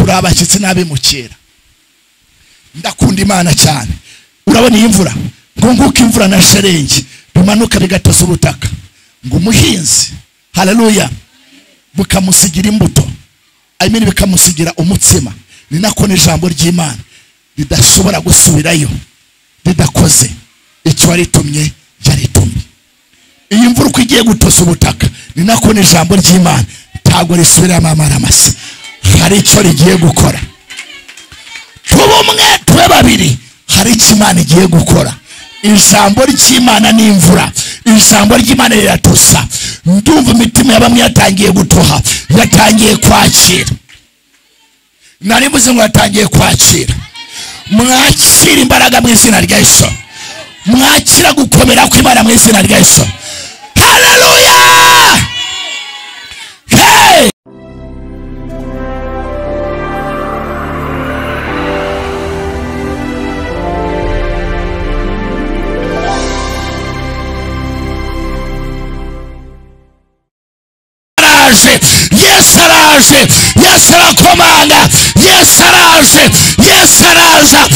turabashyitsi n'abimukira. Ndakunda Imana cyane. Urabona iyi mvura ngo nguko imvura na sherenge bimanuka bigatoza ubutaka ngo umuhinzi haleluya bukamusigira imbuto ayimini bikamusigira umutsima. Ni nako n'ijambo ry'Imana ridashobora gusubirayo ridakoze icyo waritumye yaritumye. Iyi mvura uko igiye gutoza ubutaka ni nako n'ijambo ry'Imana ntago risubiramo amaramasa, hari icyo rigiye gukora. Tuba umwe tube babiri, hari icyo Imana igiye gukora. Ijambo ry'Imana ni imvura, ijambo ry'Imana riratosa. Ndumva imitima y'abamwe yatangiye gutoha, yatangiye kwakira. Nari muzi ngo yatangiye kwakira. Mwakira imbaraga mu izina rya Yesu, mwakira gukomera kw'Imana mu izina rya Yesu. Haleluya! Hey! Yes araje, yes arakomanga, yes araje, yes araza.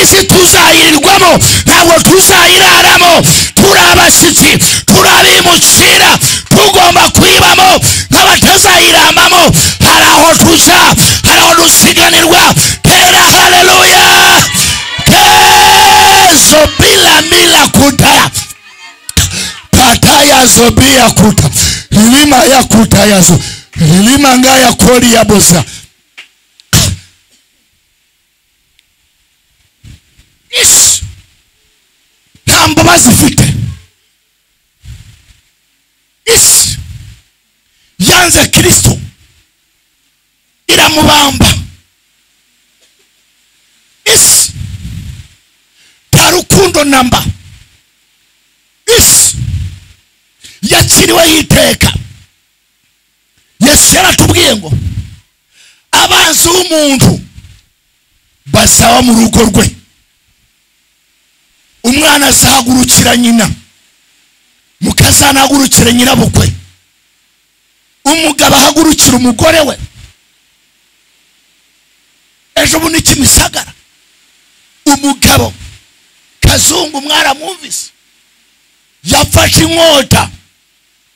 Izi tuzayirirwamo ntabwo tuzayiraramo. Turabashyitsi, turabimukira, tugomba kwibamo nk'abatazayiramamo. Hari aho tuja, hari aho dusiganirwa. Tera haleluya! Kezo bila mila kutaya pataya zobia kuta ilima ya kutayazo ilima ngaya kori ya bosa. Ish ntambo bazifite. Ish yanze Kristo iramubamba. Ish tarukundo namba. Ish yakiriwe yiteka. Yesu yaratubwiye ngo abanzi b'umuntu basaba mu rugo rwe. Umwana azahagurukira nyina, mukazana ahagurukira nyirabukwe, umugabo ahagurukira umugore we. Ejo bundi Kimisagara umugabo Kazungu mwaramwumvise yafashe inkota.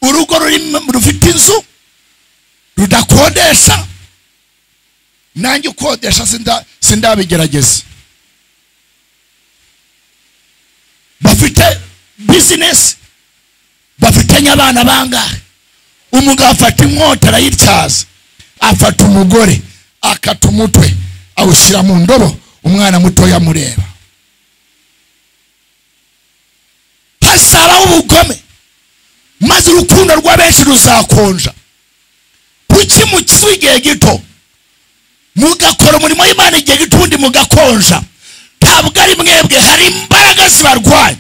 Urugo rufite inzu rudakodesha, nanjye ukodesha sindabigerageza. Bafite business, bafitanye abana bangahe. Umugabo afata inkota arayityaza, afata umugore akata umutwe awushyira mu ndobo, umwana muto yamureba. Hasabaho ubugome maze urukundo rw'abenshi ruzakonja. Kuki mukiza igihe gito mugakora umurimo w'Imana igihe gito ubundi mugakonja? Ntabwo ari mwebwe, hari imbaraga zibarwaye,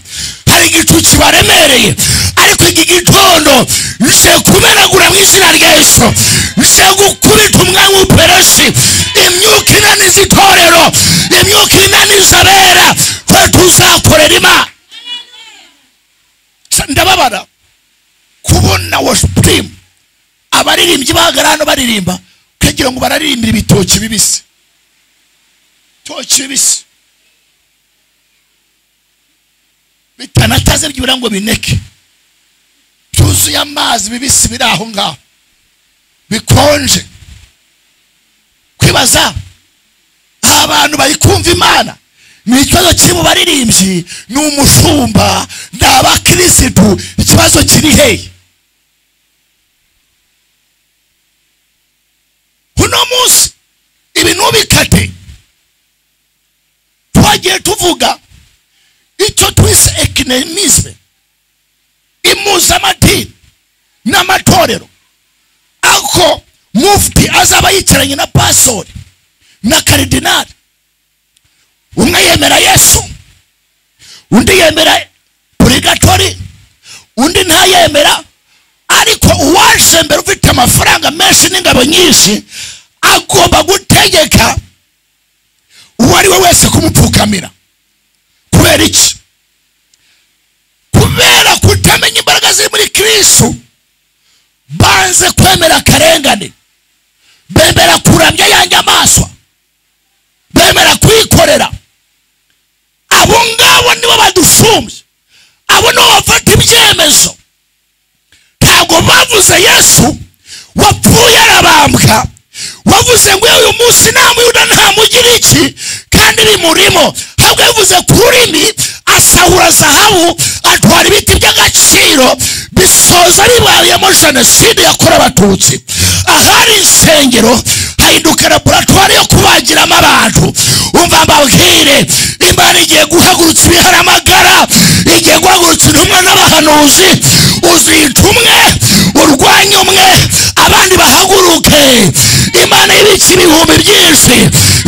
hari igicu kibaremereye. Ariko iki gitondo nje kumenagura mu izina rya Yesu, nje gukubita umwanya w'upereshi, imyuka inaniza itorero, imyuka inaniza abera, twe tuzakorera Imana. Ndababara kubona worship team abaririmbyi bahagarana baririmba kugira ngo bararirimbira ibitoki bibisi. Toki bibisi bitanataze byibura ngo bineke, byuzuye amazi bibisi biri aho ngaho bikonje. Kwibaza abantu bari kumva Imana ni ikibazo kiri mu baririmbyi, ni umushumba, ni abakirisitu. Ikibazo kiri hehe? Uno munsi ibintu bikate twagiye tuvuga icyo twise ekinemisme, impuzamadini n'amatorero. Ako mufti azaba yicaranye na pastori na karidinali. Umwe yemera Yesu, undi yemera purigatori, undi ntayemera. Ariko uwaje mbere ufite amafaranga menshi n'ingabo nyinshi agomba gutegeka uwo ari we wese kumupfukamira. Kubera iki? Kubera kutamenya imbaraga ziri muri Kristo. Banze kwemera karengane, bemera kuramya yanjye amaswa. basumbye abo no bafata ibyemezo. Ntabwo bavuze Yesu wapfuye arabambwa, wavuze ngo uyu munsi nta muyuda nta mugira iki kandi bimurimo, ahubwo yavuze ku rurimi asahura zahabu atwara ibiti by'agaciro bisoza bibayemo jenoside yakorewe abatutsi. Ahari insengero hahinduka laboratwari yo kubagiramo abantu. Umva mbabwire, Imana igiye guhagurutsa ibiharamagara, igiye guhagurutsa intumwa n'abahanuzi. Uzita umwe urwanya umwe abandi bahaguruke. Imana ibiki ibihumbi byinshi,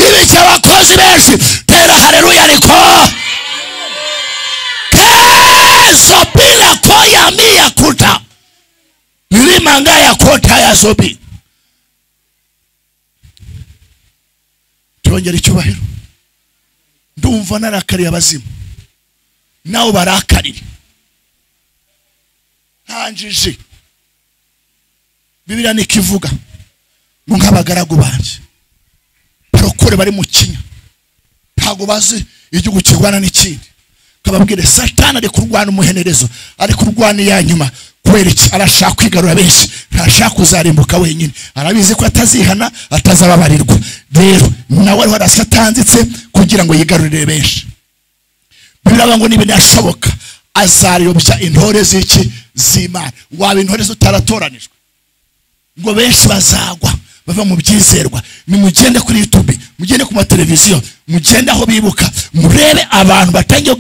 ibiki abakozi benshi. Tera haleluya ariko Sobila koya miya kuta Nilimanga ya kota ya sobi. Turongera icyubahiro. Ndumva narakariye abazimu nawo barakarire. Hanjije Bibiliya nikivuga ngo nk'abagaragu banje barokore bari mu kinya ntago bazi igihugu kirwana n'ikindi. Kababwire Satani ari kurwana umuhenerezo, ari kurwana ya nyuma. Kubera iki? Arashaka kwigarura benshi, ntashaka kuzarimbuka wenyine. Arabizi ko atazihana atazababarirwa. Rero nawe ari warasatanzitse kugira ngo yigarurire benshi. Biraba ngo nibe nashoboka azariyobya intore z'iki z'Imana. Waba intore zutaratoranijwe ngo benshi bazagwa bava mu byizerwa. Ni mugende kuri YouTube, mugende ku mateleviziyo, mugende aho bibuka, murebe abantu batangiye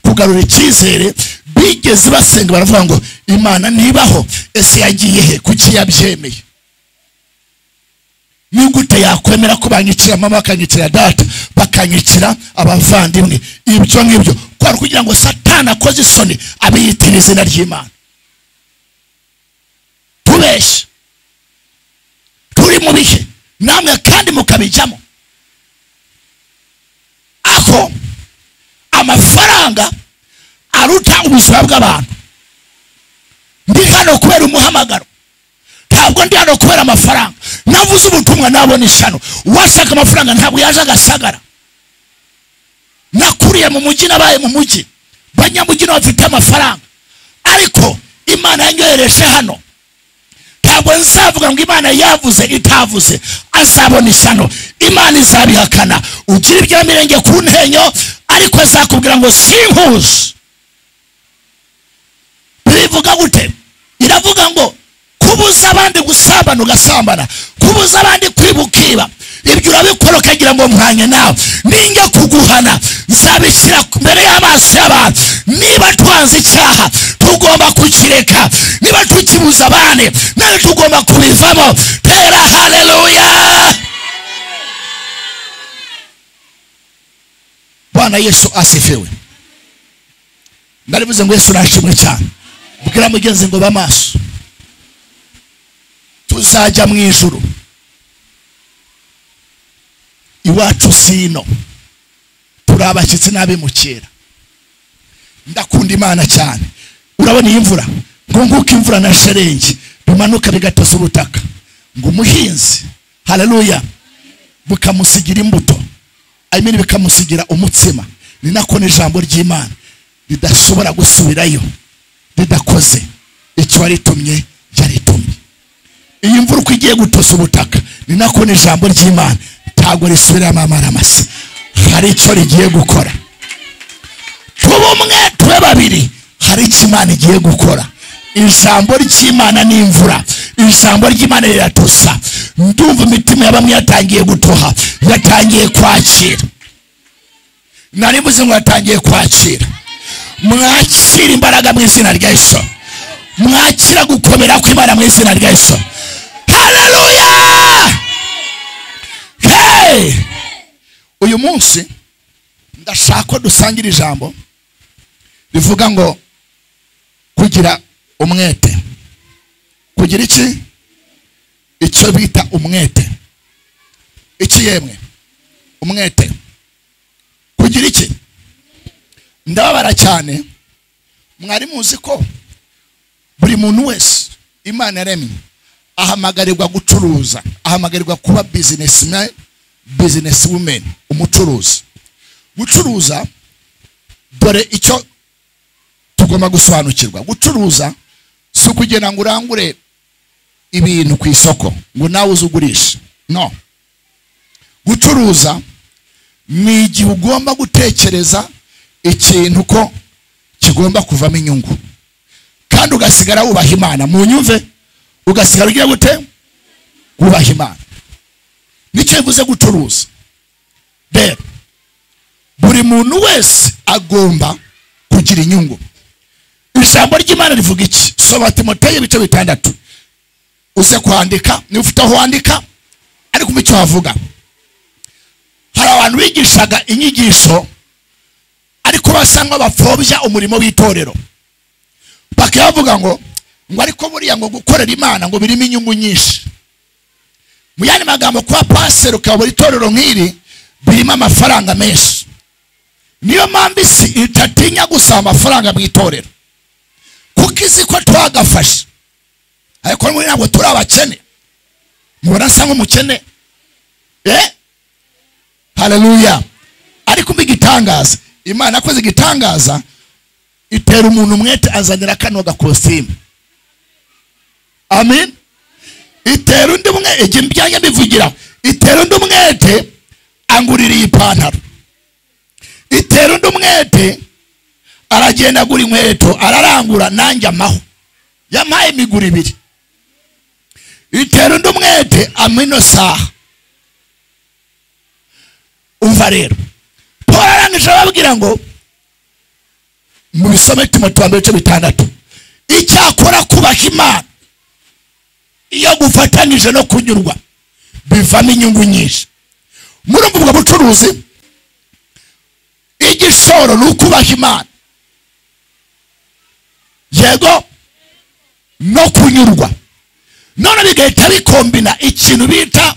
kugarura icyizere. Bigeze basenga baravuga ngo Imana nibaho, ese yagiye he? Kuki yabyemeye? Ni gute yakwemera ko banyicira mama, bakanyicira data, bakanyicira abavandimwe? Ibyo ngibyo kwa kugira ngo Satani akoze isoni abiyitira izina ry'Imana. Tubeshe turi mu bihe namwe kandi mukabijyamo. Ako amafaranga aruta ubuzima bw'abantu. Ndi hano kubera umuhamagaro, ntabwo ndi hano kubera amafaranga. Navuze ubutumwa nabona ishano. Washaka amafaranga ntabwo yaje agasagara. Nakuriye mu mujyi, nabaye mu mujyi, banyamujyi bafite amafaranga, ariko Imana yanyohereje hano. Ntabwo nzavuga ngo Imana yavuze itavuze, azabona ishano. Imana izabihakana. Ugira ibyo mirenge ku ntenyo, ariko azakubwira ngo sinkuzi. Bivuga gute? Iravuga ngo kubuza abandi gusambana ugasambana, kubuza abandi kwibukiba, ibyo urabikora ukagira ngo mwanye nawe. Ninjya kuguhana nzabishyira mbere y'amaso y'abantu. Niba twanze icyaha tugomba kukireka, niba tukibuza abandi nawe tugomba kubivamo. Tera haleluya. Bwana Yesu asifiwe. Ndarivuze ngo Yesu nashimwe cyane. Bwira mugenzi ngo bamaso, tuzajya mu ijuru. Iwacu sino, turabashyitsi n'abimukira. Ndakunda Imana cyane. Urabona iyi mvura ngo nguko imvura na sherenge bimanuka bigatoza ubutaka, ngo umuhinzi haleluya bukamusigira imbuto, bikamusigira umutsima. Ni nako n'ijambo ry'Imana ridashobora gusubirayo ridakoze icyo waritumye yaritumye. Iyi mvura uko igiye gutosa ubutaka, ni nako n'ijambo ry'Imana ntabwo risubiramo amaramasa. Hari icyo rigiye gukora. Tuba umwe tube babiri, hari icyo Imana igiye gukora. Ijambo ry'Imana ni imvura, ijambo ry'Imana riratosa. Ndumva imitima y'abamwe yatangiye gutoha, yatangiye kwakira. Naribuze ngo yatangiye kwakira. Mwakira imbaraga mu izina rya Yesu. Mwakira gukomera kw'Imana mu izina rya Yesu. Haleluya. Hey! Uyu munsi ndashaka dusangira ijambo rivuga ngo kugira umwete. Kugira iki? Icyo bita umwete. Iki yemwe? Umwete. Kugira iki? Ndababara cyane. Mwari muzi ko buri muntu wese Imana yaremye ahamagarirwa gucuruza, ahamagarirwa kuba businessman, businesswoman, umucuruzi. Gucuruza, dore icyo tugomba gusobanukirwa. Gucuruza si ukugenda ngo urangure ibintu ku isoko ngo nawe uzugurisha. No. Gucuruza ni igihe ugomba gutekereza ikintu ko kigomba kuvamo inyungu, kandi ugasigara wubaha Imana. Mu nyumve, ugasigara ugiye gute? Wubaha Imana. Nicyo bivuze gucuruza. Rero buri muntu wese agomba kugira inyungu. Ijambo ry'Imana rivuga iki? Soma Timoteyo ibice 6. Uze kwandika, ni ufite aho wandika, ariko mu cyo havuga. Hari abantu bigishaga inyigisho ariko basanga bapfobya umurimo w'itorero. Bakavuga ngo ariko buriya ngo gukorera Imana ngo birimo inyungu nyinshi. Mu yandi magambo, kwa pastor ukabura itorero nk'iri birimo amafaranga menshi. Niyo mpamvu isi itatinya gusaba amafaranga mu itorero, kuko izi ko twagafashe. Ariko muri ntabwo turi abakene. Mubona nsa nk'umukene? Haleluya. Ariko mbigitangaza, Imana akoze igitangaza, itera umuntu umwete azanira kano gakositimu. Amen. Itera undi umwe igimbyange bivugira. Itera undi umwete angurira ipantaro. Itera undi umwete aragenda gura inkweto, ararangura nanjye amaho. Yamaye imiguru 2. Itera undi umwete amino saha. Umva rero, Paul arangije ababwira ngo mu bisome Timoteyo ibice 6, icyakora kubaha Imana iyo gufatanyije no kunyurwa bivamo inyungu nyinshi. Murumva ubwo bucuruzi, igishoro ni ukubaha Imana, yego, no kunyurwa. None bigahita bikombina ikintu bita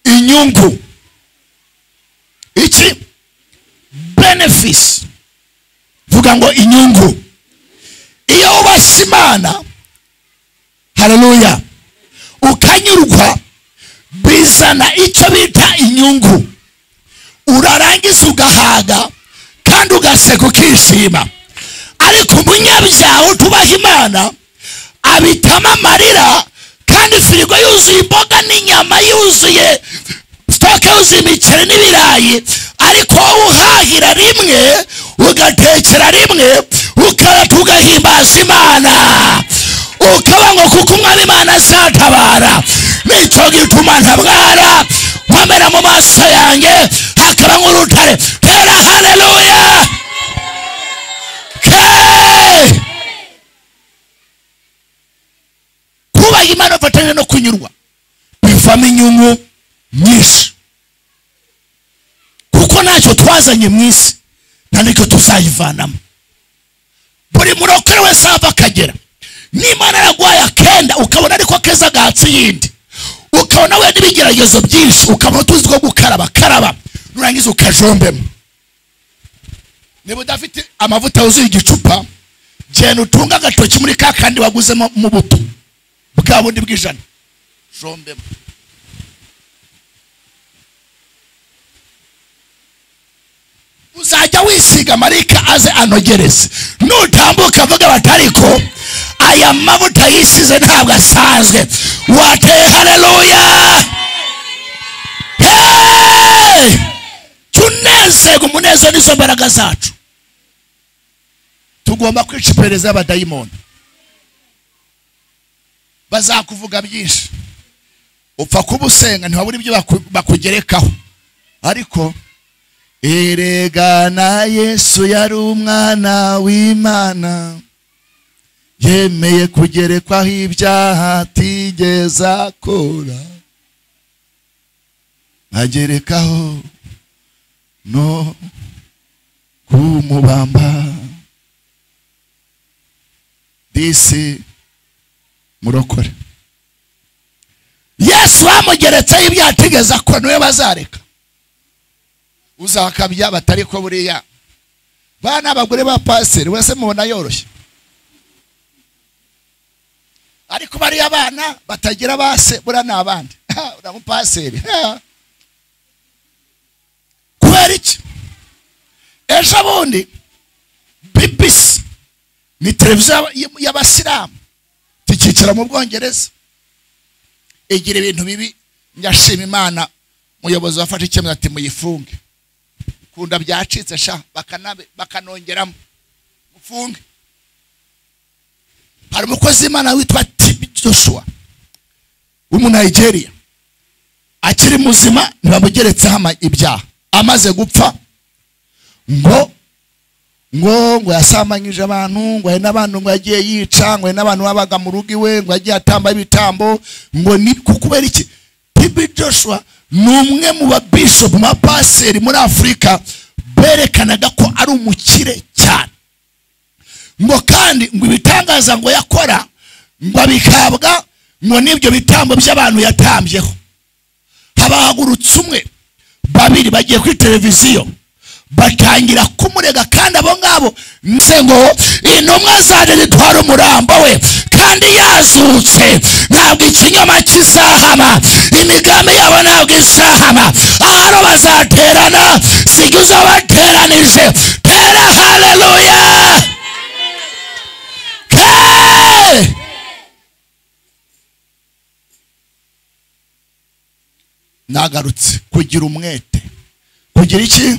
inyungu. Iki? Benefits. Vuga ngo inyungu. Iyo ubashye Imana, haleluya, ukanyurwa, bizana icyo bita inyungu. Urarangiza ugahaga kandi ugaseka ukishima. Ariko umunyabyaha utubaha Imana abitama amarira, kandi firigo yuzuye imboga n'inyama, yuzuye stoke, yuzuye imiceri n'ibirayi, ariko wowe uhahira rimwe, ugatekera rimwe, ugahimbaza Imana, ukaba ngo kuko Umwami Imana azatabara. Nicyo gituma ntabwara, nkomera mu maso yanjye hakaba nk'urutare. Tera haleluya. Kubaha Imana ufatanya no kunyurwa bivamo inyungu nyinshi, kuko ntacyo twazanye mu isi nta nicyo tuzayivanamo. Buri murokore wese ava akagera, n'Imana yaguhaye akenda ukabona ariko keza gatsi yindi, ukabona we n'ibigeragezo byinshi, ukabona tuzi ko gukaraba nurangiza ukajombemo. Niba udafite amavuta yuzuye igicupa, genda utunga agatoki muri ka kandi waguzemo mu buto bwa bundi bw'ijana, jombemo. Uzajya wisiga marika aze anogereze. Nutambuka vuga batariko aya mavuta yisize ntabwo asanzwe. Wateye haleluya. Tunezego, umunezero nizo mbaraga zacu. Tugomba kwica iperereza y'abadayimoni. Bazakuvuga byinshi, upfa kubusenga ntiwabura ibyo bakugerekaho. Ariko erega na Yesu yari umwana w'Imana, yemeye kugerekwaho ibyaha atigeze akora, agerekaho no kumubamba. Disi murokore, Yesu bamugeretseho ibyaha atigeze akora, niwe bazareka. Uzakabya batariko buriya bana abagore ba paseri wese mubona yoroshye, ariko bari abana batagira base bura nabandi uramu paseri. Kubera iki? Ejo bundi bibi ni televiziyo y'abasilamu tikicara mu Bwongereza igira ibintu bibi. Nyashima Imana muyobozi wafashe icyemezo ati muyifunge, kunda byacitse sha bakanongeramo mufunge. Hari umukozi Imana witwa Tibi Joshua w'umu Nigeria, akiri muzima ntibamugeretseho ibyaha, amaze gupfa ngo yasamanyije abantu, ngo hari n'abantu ngo yagiye yica, ngo hari n'abantu babaga mu rugo iwe, ngo yagiye atamba ibitambo, ngo ni kubera iki? Tibi Joshua ni umwe mu babishop mu bapaseri muri Afurika berekanaga ko ari umukire cyane, ngo kandi ngo ibitangaza ngo yakora ngo abikabwa ngo n'ibyo bitambo by'abantu yatambyeho. Habahagurutse umwe babiri bagiye kuri televiziyo batangira kumurega, kandi abo ngabo nse ngo intumwa zaje zitwara umurambo we kandi yazutse, ntabwo ikinyoma kizahama, imigambi yabo ntabwo izahama, aharo bazaterana sijya uzabateranije. Tera haleluya. Nagarutse kugira umwete, kugira iki?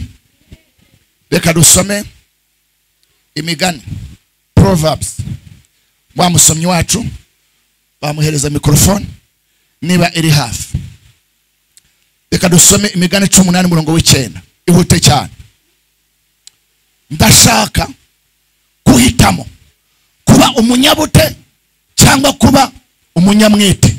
Reka dusome Imigani, Proverbs. Wa musomyi wacu bamuhereza mikrofone niba iri hafi. Reka dusome Imigani 18:9. Ihute cyane. Ndashaka guhitamo kuba umunyabute cyangwa kuba umunyamwete.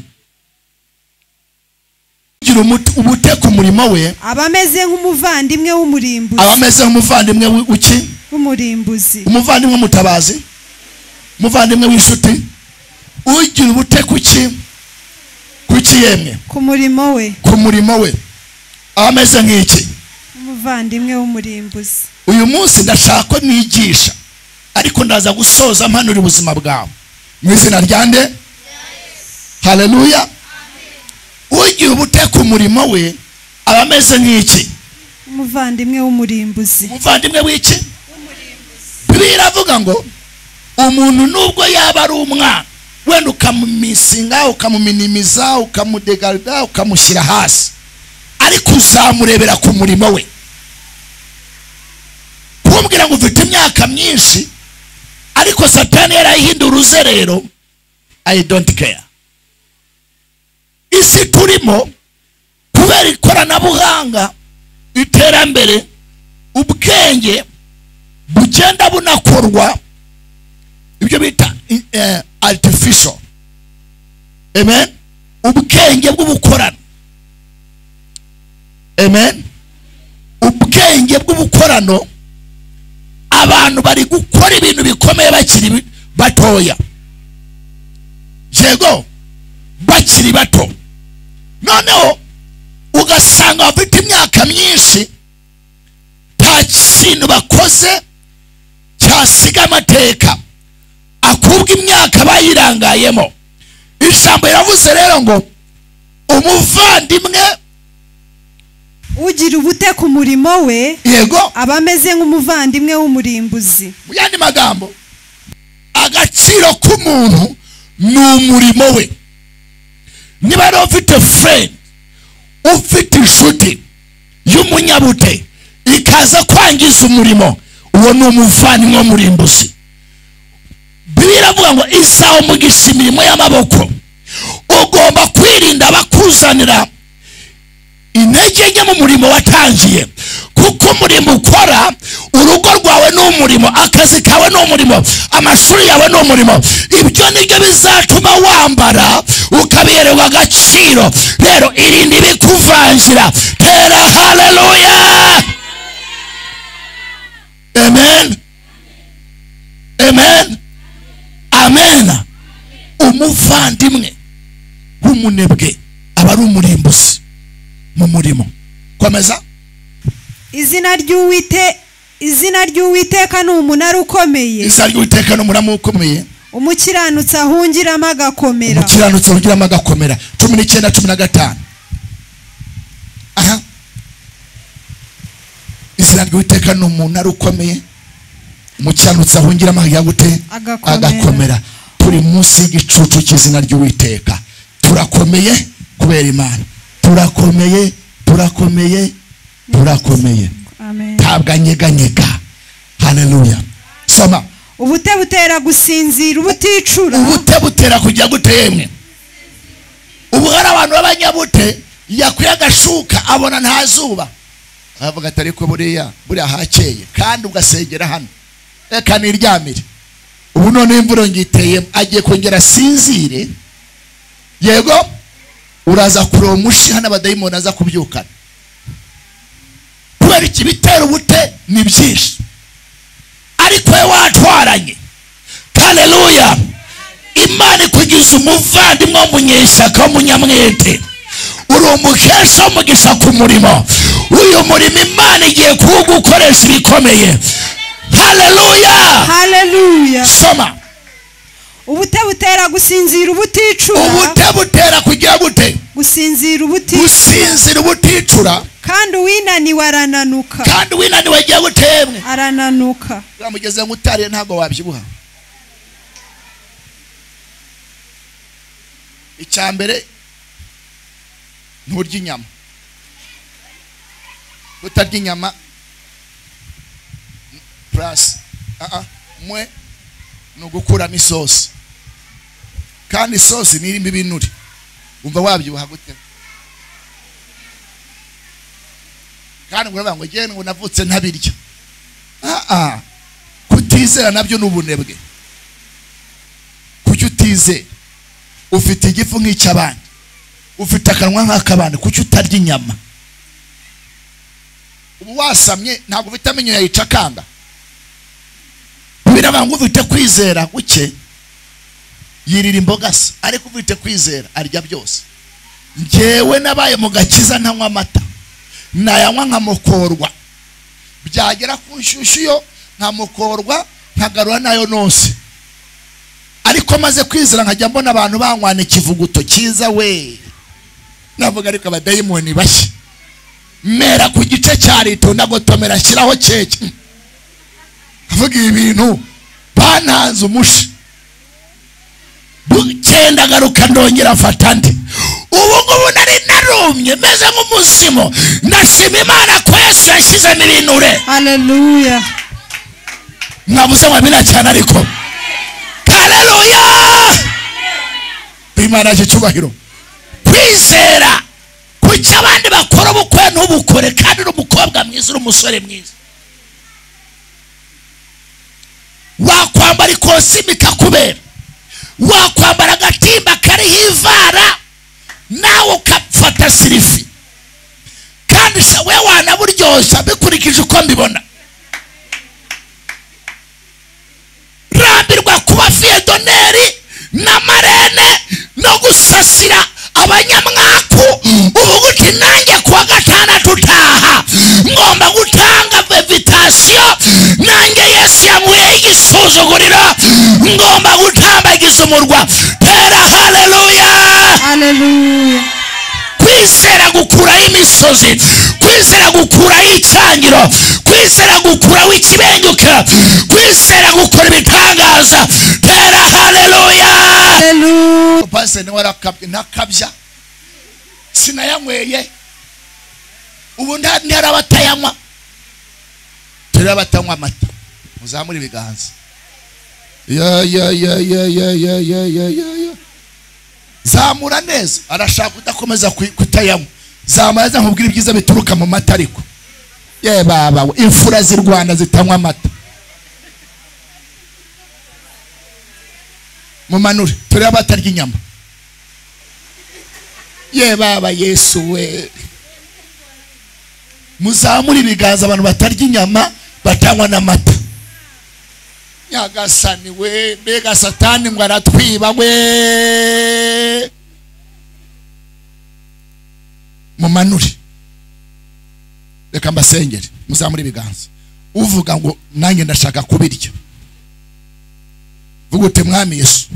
Ubute ku murimo we abameze nk'umuvandimwe w'umurimbuzi. Abameze nk'umuvandimwe w'uki? W'umurimbuzi. Umuvandimwe mutabazi, umuvandimwe w'inshuti. Ugira ubute kuki? Kuki yemwe? Ku murimo we. Ku murimo we abameze nk'iki? Umuvandimwe w'umurimbuzi. Uyu munsi ndashaka ko nigisha, ariko ndaza gusoza mpanura ubuzima bwawe mu izina rya nde? Haleluya. Ugira ubute ku murimo we abameze nk'iki? Umuvandimwe w'umurimbuzi. Umuvandimwe w'iki? Bibiliya iravuga ngo umuntu nubwo yaba ari umwana wenda ukamumisinga, ukamuminimiza, ukamudegarda, ukamushyira hasi, ariko uzamurebera ku murimo we. Kumbwira ngo ufite imyaka myinshi ariko Satani yarayihindura uruzerero, I don't care. Isi turimo kubera ikoranabuhanga, iterambere, ubwenge bugenda bunakorwa, ibyo bita artificial. Amen. Ubwenge bw'ubukorano. Amen. Ubwenge bw'ubukorano, abantu bari gukora ibintu bikomeye bakiri batoya. Yego, bakiri bato. Noneho ugasanga bafite imyaka myinshi nta kintu bakoze cyasiga amateka, akubwa imyaka bayirangayemo. Ijambo riravuze rero ngo umuvandimwe ugira ubute ku murimo we, yego, abameze nk'umuvandimwe w'umurimbuzi. Mu yandi magambo, agaciro k'umuntu ni umurimo we. Niba rero ufite friend, ufite inshuti y'umunyabute ikaza kwangiza umurimo, uwo ni umuvandimwe w'umurimbuzi. Bibiliya iravuga ngo isaho umugisha imirimo y'amaboko. Ugomba kwirinda abakuzanira intege nke mu murimo watangiye, kuko umurimo ukora, urugo rwawe ni umurimo, akazi kawe ni umurimo, amashuri yawe ni umurimo. Ibyo nibyo bizatuma wambara ukabererwa agaciro. Rero irinde ibikuvangira. Tera haleluya. Amen. Amen. Amen. Umuvandimwe w'umunebwe aba ari umurimbuzi mu murimo. Komeza. Izina ry'Uwiteka ni umunara ukomeye. Izina ry'Uwiteka ni umunara ukomeye. Umukiranutsi ahungiramo agakomera. Umukiranutsi ahungiramo agakomera. 19:15. Aha. Izina ry'Uwiteka ni umunara ukomeye. umukiranutsi ahungiramo gute agakomera. Turi munsi y'igicucu cy'izina ry'Uwiteka, turakomeye kubera Imana, turakomeye Amen. ntabwo anyeganyega. Haleluya. Soma. Ubute butera gusinzira ubuticura. Ubute butera kujya gute yemwe? Ubu hari abantu b'abanyabute yakwiye agashuka abona nta zuba, avuga ati ariko buriya hakeye, kandi ugasengera hano reka niryamire. Ubu none imvura ngiteye agiye kongera sinzire, yego uraza kureba umushi hano abadayimoni aza kubyukana. Kubera iki bitera ubute ni byinshi, ariko we watwaranye. Haleluya. Imana ikugize umuvandimwe w'umunyeshyaka w'umunyamwete, uri umukesha w'umugisha ku murimo. Uyu murimo Imana igiye kuwugukoresha ibikomeye. Haleluya. Soma. Ubute butera gusinzira ubuticura. Ubute butera kugira gute? Gusinzira ubuticura. Kandi uwinaniwe arananuka. Kandi uwinaniwe agiye gutemwe arananuka. Uramugeze ngutariye ntabwo wabyibuha. Icyambere nturya inyama. Utarya inyama plus mwe nugukuramo isosi, kandi isosi nirimo ibinure. Umva wabyibuha gute? Kandi nguravuga ngo gene ngo navutse ntabirya. Kutizera nabyo n'ubunebwe. Kuki utizera? Ufite igifu nk'icy'abandi, ufite akanwa nk'akabandi, kuki utarya inyama? Ubu wasamye ntabwo ufite amenyo yayica kanga. Biravuga ngo ufite kwizera guke yirira imboga se, ariko ufite kwizera arya byose. Njyewe nabaye mu gakiza ntanywa amata, nayanywa nkamukorwa, byagera ku nshyushyu yo nkamukorwa nkagarura nayo nose. Ariko maze kwizera nkajya mbona abantu banywana ikivuguto cyiza we, navuga ariko abadayimoni bashya. Mera ku gice cya rito ndagotomera shyiraho keke, avuga ibintu bananze umushi. Bukenda garuka ndongera mfata ndi. Ubu ngubu nari narumye meze nk'umuzimu. Ndashima Imana ko Yesu yashyizemo ibinure. Haleluya. Mwabuze mwamina cyane ariko. Haleluya. Imana cyubahiro. Kwizera kuki abandi bakora ubukwe ntubukore, kandi uri umukobwa mwiza, uri umusore mwiza. Wakwambara ikositimu ikakubera, wakwambara agatimba kariho ivara nawe ukafata sirifi, kandi we wanaburyoshya bikurikije uko mbibona. Rambirwa kuba fiyedoneri na marene no gusasira abanyamwaku. Ubu guti nanjye kuwa gatandatu utaha ngomba gutanga invitation, nanjye Yesu yankuyeho igisuzuguriro, ngomba gutambagiza umurwa. Tera haleluya. Kwizera gukuraho imisozi, kwizera gukuraho icyangiro, kwizera gukuraho ikibenguka, kwizera gukora ibitangaza. Tera haleluya. Pastor ni warakabye nakabya sinayanyweye. Ubu ndi arabatayanywa. Turi abatanywa amata, muzamura ibiganza. Ya zamura neza. Arashaka kudakomeza kutayanywa. Zamura neza nkubwira ibyiza bituruka mu mata. Ariko ye baba imfura z'i Rwanda zitanywa amata. Mumanure turi abatarya inyama. Ye baba Yesu we. Muzamura ibiganza abantu batarya inyama batanywa n'amata. Nyagasani we, mbega Satani ngo aratwiba we. Mumanure. Reka mbasengere. Muzamure ibiganza. Uvuga ngo nanjye ndashaka kubirya. Vuga uti Mwami Yesu,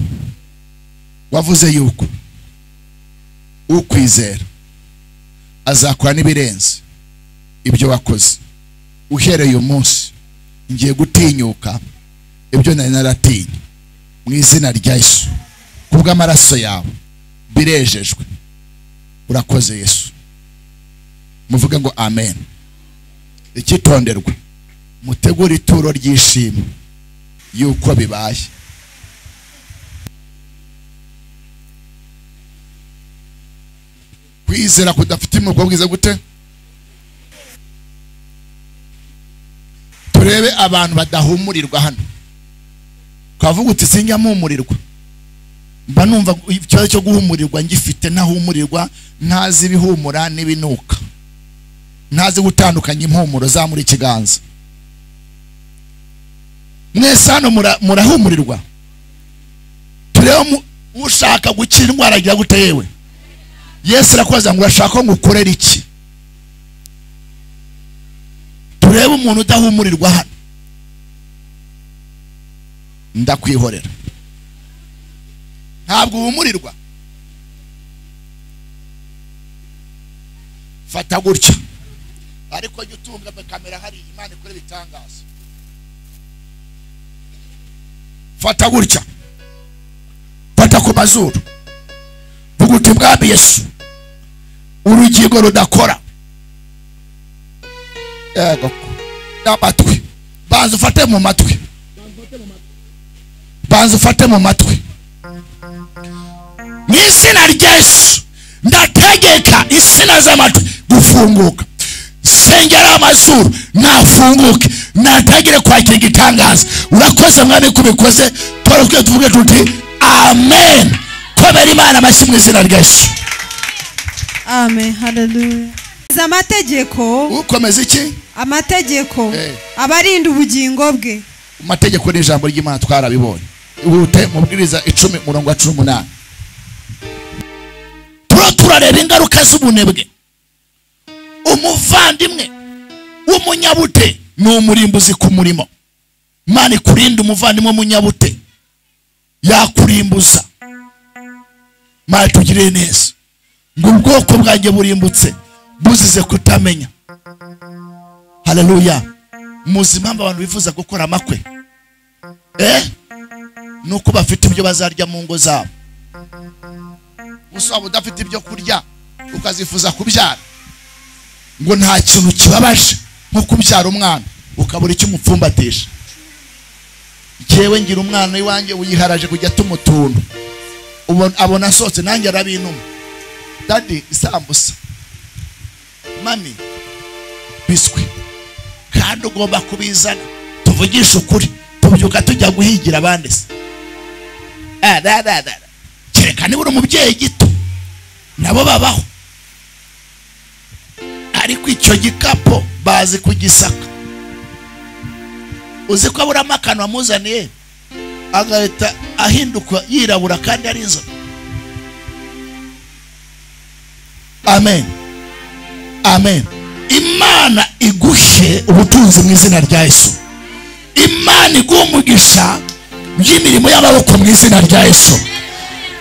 wavuze yuko ukwizera azakora n'ibirenze ibyo wakoze. Uhereye uyu munsi ngiye gutinyuka ibyo nari naratinye mu izina rya Yesu. Kubw'amaraso yawe birejejwe. Urakoze Yesu. Muvuge ngo amen. Ikitonderwa, mutegura ituro ry'ishimwe yuko bibaye. Kwizera kudafite impuhwe bwiza gute? Turebe abantu badahumurirwa hano. Kavuga uti sinyamuhumurirwa. Mba numva ikibazo cyo guhumurirwa ngifite, ntahumurirwa, ntazi ibihumura n'ibinuka, ntazi gutandukanya impumuro za muri kiganza. Mwese hano murahumurirwa? Turebe ushaka gukira indwara agira gute yewe? Yesu arakubaza ngo urashaka ngo ukorere iki? Turebe umuntu udahumurirwa hano. Ndakwihorera. Ntabwo uhumurirwa. Fata gutya. Ariko jya utunga kamera hari Imana ikora ibitangaza. Fata gutya. Fata ku mazuru. Vuga uti Mwami Yesu, urugingo rudakora. Yego. N'amatwi. Banza ufate mu matwi. Banza ufate mu matwi. Mu izina rya Yesu ndategeka insina z'amatwi gufunguka. Sengera amazuru nafunguke, natagire kwakira igitangaza. Urakoze Mwami kubikoze. Twaruke tuvuge tuti amen. Komera Imana amashyi mu izina rya Yesu. Amen. Hallelujah. Amategeko. Ukomeza iki? Amategeko abarinda ubugingo bwe. Amategeko ni ijambo ry'Imana twarabibonye. Ubute mubwiriza 10:18. Turareba ingaruka z'ubunebwe. Umuvandimwe w'umunyabute ni umurimbuzi ku murimo. Imana ikurinda umuvandimwe w'umunyabute, yakurimbuza. Imana tugirire neza ngo ubwoko bwanjye burimbutse buzize kutamenya. Haleluya. Muzi impamvu abantu bifuza gukora amakwe? Nuko bafite ibyo bazarya mu ngo zabo. Usaba udafite ibyo kurya ukazifuza kubyara. Ngo nta kintu kibabaje nko kubyara umwana ukabura icyo umupfumbatisha. Jewe ngira umwana iwanjye uyiharaje kujya tumutuntu. Abona sose nanjye arabinuma. Daddy isambusa, mami biswi, kandi ugomba kubizana. Tuvugisha ukuri, tubyuka tujya guhigira abandi se. Kereka niba uri umubyeyi gito nabo babaho. Ariko icyo gikapo bazi kugisaka. Uzi ko abura amakano amuzaniye agahita ahinduka yirabura kandi ari inzobe. Amen. Amen. Imana iguhe ubutunzi mu izina rya Yesu. Imana igumugisha by'imirimo y'amaboko mu izina rya Yesu.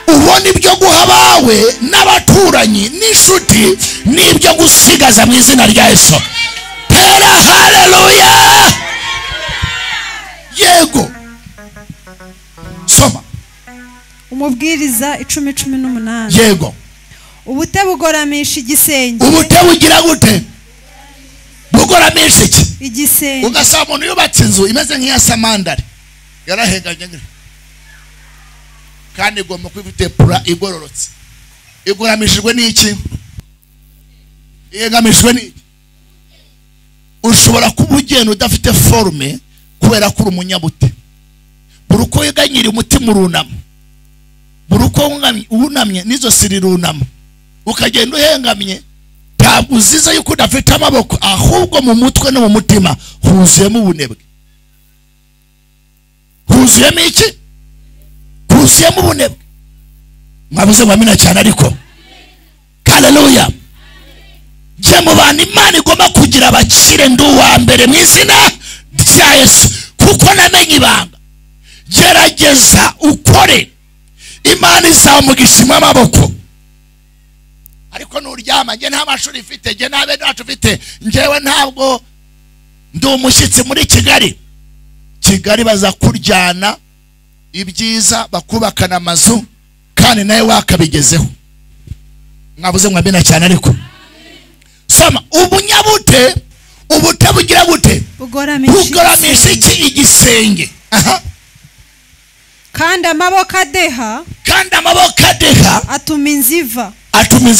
Ubona ibyo guha abawe n'abaturanyi n'inshuti n'ibyo gusigaza mu izina rya Yesu. Tera haleluya. Yego. Soma. Umubwiriza 10:18. Yego. Ubute bugoramisha igisenge. Ubute bugira gute? Bugoramisha iki? Igisenge. Ugasaba umuntu yubatse inzu imeze nk'iya samandari, yaraheganye kandi igomba kwifite pura igororotse. Igoramishijwe n'iki? Yegamishwe n'iki? Ushobora kuba ugenda udafite forme kubera ko uri umunyabute. Buri uko yeganyira umutima urunama, buri uko wunamye nizo siri runama, ukagenda uhengamye. Ntabwo uziza yuko udafite amaboko, ahubwo mu mutwe no mu mutima huzuyemo ubunebwe. Huzuyemo iki? Huzuyemo ubunebwe. Mwabuze mwamina cyane ariko. Haleluya. Je mu bantu Imana igomba kugira abakire nduwa mbere mu izina rya Yesu, kuko namenye ibanga. Gerageza ukore, Imana izamugishima amaboko. Ariko nuryama nge nta mashuri ifite, nge nabe ntacyo ufite, ngewe ntabwo ndi umushyitsi muri Kigali, Kigali baza kuryana ibyiza bakubakana amazu kandi nawe wakabigezeho. Mwavuze mwabina cyane ariko soma ubunyabute ubutabugira gute bugoramisha iki igisenge. kandi amaboko adeha atuma inziva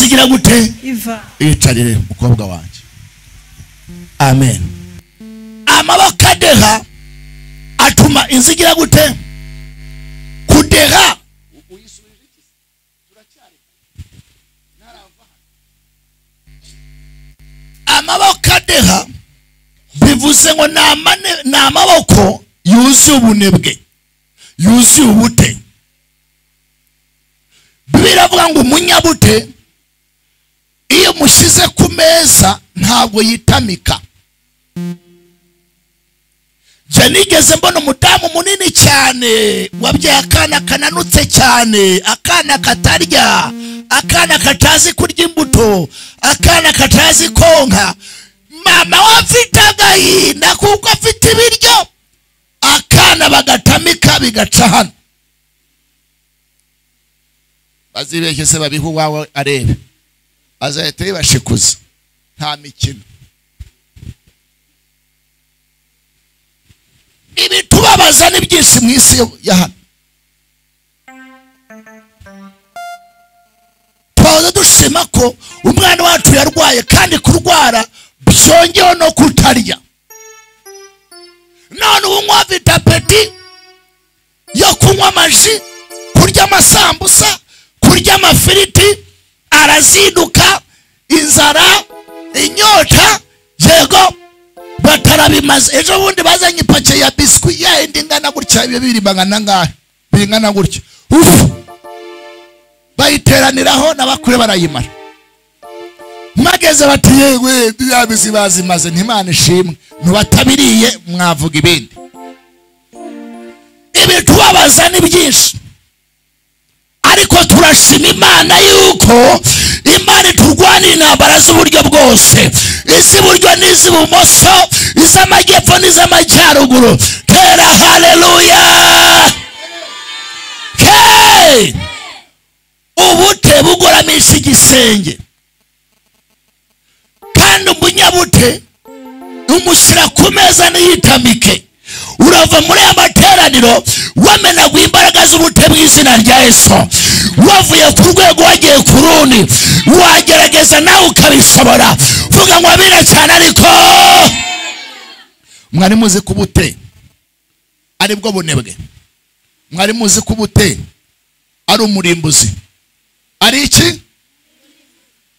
igira gute iva. Icarire mukobwa wanjye. Amen. Amaboko adeha atuma inzigira gute kudeha. Amaboko adeha bivuze ngo ni amaboko yuzuye ubunebwe, yuzuye ubute. Biravuga ngo umunyabute iyo mushize ku meza ntabwo yitamika. Je nigeze mbona umudamu munini cyane wabyaye akana kananutse cyane, akana katarya, akana katazi kurya imbuto, akana katazi konka. Mama wafite agahinda kuko afite ibiryo, akana bagatamika bigaca hano. Bazibeshye se babihu wawe arebe, azahita yibashikuza nta mikino. Ibi tubabaza ni byinshi mu isi ya hano. Tubaza dushima ko umwana wacu yarwaye kandi kurwara byongeho no kutarya. None unywa vitapeti yo kunywa amaji, kurya amasambusa, kurya amafiriti, araziduka, inzara, inyota, yego batarabimaze. Ejo bundi bazanye ipake ya biskuit yindi ingana gutya, ibyo birimbangana ngahe bingana gutya, bayiteraniraho n'abakure barayimara. Mageze bati yewe yabizi bazimaze ntimana ishimwe. Nubatabiriye mwavuga ibindi. Ibi tubabaza ni byinshi, ariko turashima Imana yuko Imana iturwanira intambara z'uburyo bwose, iz'iburyo n'iz'ibumoso, iz'amajyepfo n'iz'amajyaruguru. Tera haleluya. Ubute bugoramisha igisenge, kandi umunyabute umushyira ku meza niyitamike. Urava muri amateraniro wamenaguye imbaraga z'ubute mu izina rya Yesu. Wavuye ku rwego wagiye ku rundi, wagerageza nawe ukabishobora. Vuga ngo abira cyane. Ariko mwari muzi ko ubute ari bwo bunebwe? Mwari muzi ko ubute ari umurimbuzi? Ari iki?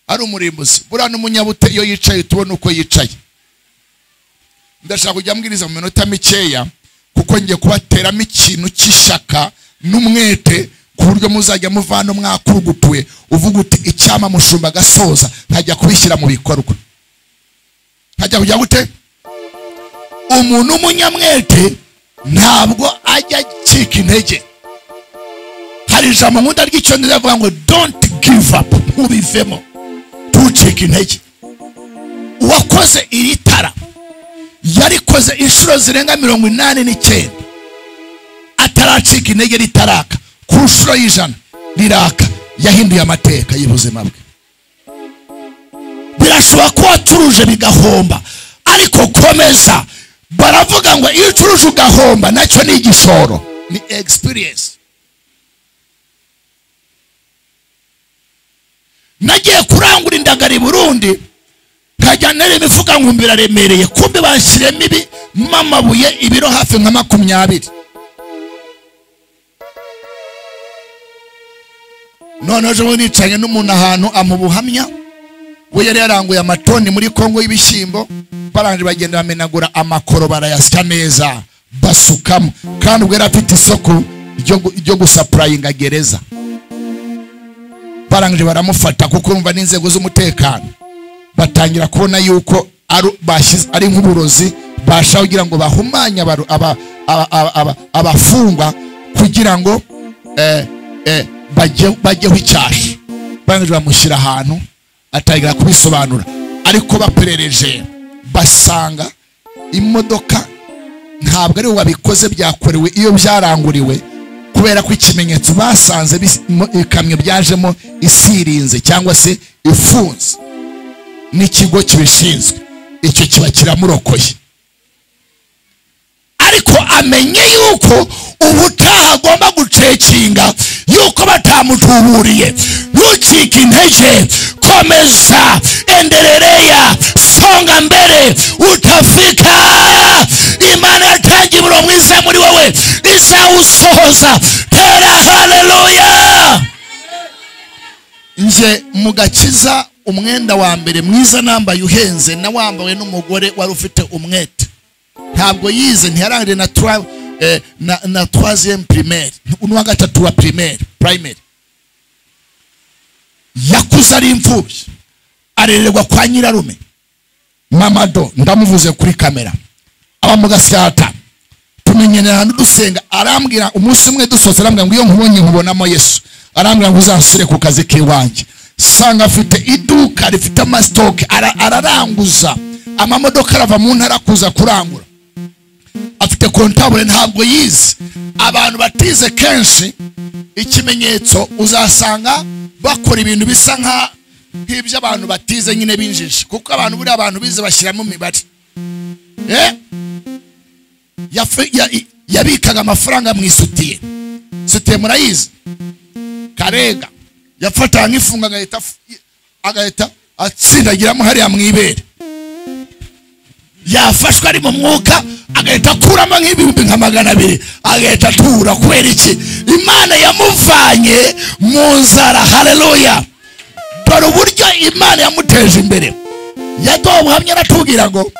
Ari umurimbuzi. Buriya n'umunyabute iyo yicaye tubona uko yicaye. Ndashaka kujya mbwiriza mu minota mikeya kuko ngiye kubateramo ikintu cy'ishaka n'umwete ku buryo muzajya muvana mwakurugutuye uvuga uti icyama mushumba gasoza nkajya kubishyira mu bikorwa. Nkajya kujya gute? Umuntu umunyamwete ntabwo ajya acika intege. Hari ijambo nkunda ry'icyongereza rivuga ngo don't give up. Ntubivemo, ntucike intege. Uwakoze iri tara yarikoze inshuro zirenga 89 ataracika intege ritaraka. Ku nshuro y'100 riraka, yahinduye amateka y'ubuzima bwe. Birashoboka ko waturuje bigahomba, ariko komeza. Baravuga ngo iyo ucuruje ugahomba nacyo ni igishoro, ni experience. Nagiye kurangura indagara i Burundi, nkajya nere imifuka ngo biraremereye, kumbe bashyiremo amabuye ibiro hafi nka 20. None ejo nicanye n'umuntu ahantu amubuhamya, we yari yaranguye amatoni muri Kongo y'ibishyimbo, baranje bagenda bamenagura amakoro barayasya neza basukamo, kandi ubwo yari afite isoko ryo gusapurayinga gereza. Barangije baramufata kuko urumva n'inzego z'umutekano batangira kubona yuko ari nk'uburozi basha kugira ngo bahumanye abafungwa kugira ngo bajyeho icyasha. Barangije bamushyira ahantu atangira kubisobanura, ariko baperereje basanga imodoka ntabwo ari wabikoze, byakorewe iyo byaranguriwe, kubera ko ikimenyetso basanze ikamyo byajemo isirinze cyangwa se ifunze n'ikigo kibishinzwe, icyo kiba kiramurokoye. Ariko amenye yuko ubutaha agomba gucekinga yuko batamutuburiye. Ntucike intege, komeza, endelea, songa mbele, utafika. Imana yatangiye umurimo mwiza muri wowe, izawusohoza. Tera haleluya. Nje mugakiza umwenda wa mbere mwiza nambaye uhenze, na wambawe n'umugore wari ufite umwete. Ntabwo yize, ntiyarangire na troisième primaire, unuwa gatatu wa primary. Yakuze ari imfubyi, arererwa kwa nyirarume. Mama do, ndamuvuze kuri kamera, aba mu Gasyata. Tumenyana hano dusenga, arambwira umunsi umwe dusoza, arambwira ngo iyo nkubonye nkubonamo Yesu. Arambwira ngo uzansure ku kazi k'iwanjye. Sanga afite iduka rifite amastoke, araranguza amamodoka, arava mu ntara kuza kurangura. Afite kontabule, ntabwo yize. Abantu batize kenshi ikimenyetso uzasanga bakora ibintu bisa nk'ibyo abantu batize nyine binjije, kuko abantu buri abantu bize bashyiramo imibare. Yabikaga amafaranga mu isutiye. Sutiye murayizi? Karega yafataga nk'ifunga agahita atsindagiramo hariya mu ibere. Yafashwe ari mu mwuka agahita akuramo nk'ibihumbi nka 200, agahita atura. Kubera iki? Imana yamuvanye mu nzara. Haleluya. Dore uburyo Imana yamuteje imbere. Yaduha ubuhamya aratubwira ngo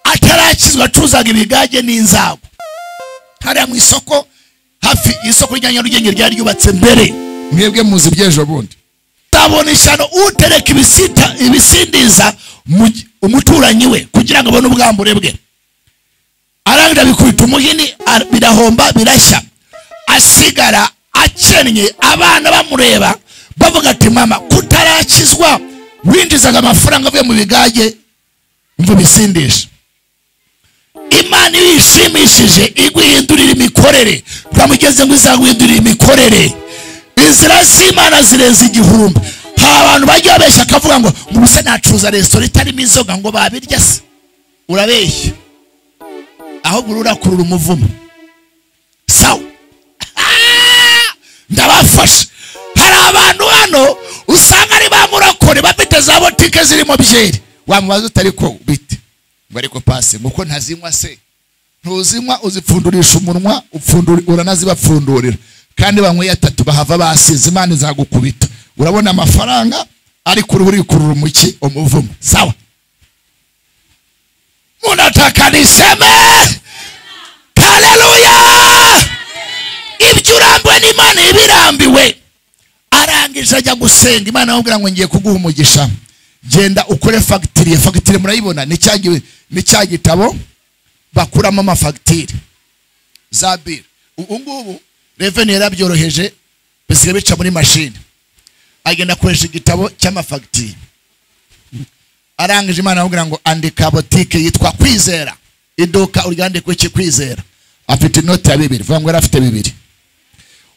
atarakizwa acuzaga ibigage n'inzago hariya mu isoko, hafi isoko rya Nyarugenge ryari ryubatse mbere. Mwebwe muzi by'ejo bundi. Tabona ishyano utereka ibisindiza umuturanyi we kugira ngo abone ubwambure bwe. Arangira bikubita umuhini, birahomba birashya. Asigara akennye, abana bamureba bavuga ati mama kutarakizwa winjizaga amafaranga avuye mu bigage mvu bisindisha. Imana yishimishije iguhindurira imikorere, twamugeze ngo izaguhindurira imikorere. Inzira z'Imana zirenze igihumbi. Abantu bajya babeshya akavuga ngo ubuse nacuza restaurant itarimo inzoga ngo babirya se. Urabeshya, ahubwo urakurura umuvumo. Sawa, ndabafasha. Hari abantu hano usanga ari bamurakore bafite za botike zirimo byeri. Wamubaza utari ko bite ngo ariko pase nguko ntazinywa se. Ntuzinywa, uzipfundurisha umunwa, uranazibapfundurira, kandi bamwe 3 bahava basize. Imana izagukubita. Urabona amafaranga ari uri kurura umuki umuvumo. Sawa, munataka niseme haleluya. Ibyo urambwe n'Imana ibirambiwe. Arangije ajya gusenga. Imana amubwira ngo ngiye kuguha umugisha, genda ukore fagitire. Fagitire murayibona, ni cya gitabo bakuramo amafagitire za biro. Ngubu revenue yarabyoroheje, bisigaye bica muri machine. Agenda akoresha igitabo cy'amafagitire. Arangije Imana amubwira ngo andika botike yitwa Kwizera, iduka uryandike iki Kwizera. Afite inoti ya 2, vuga ngo arafite 2.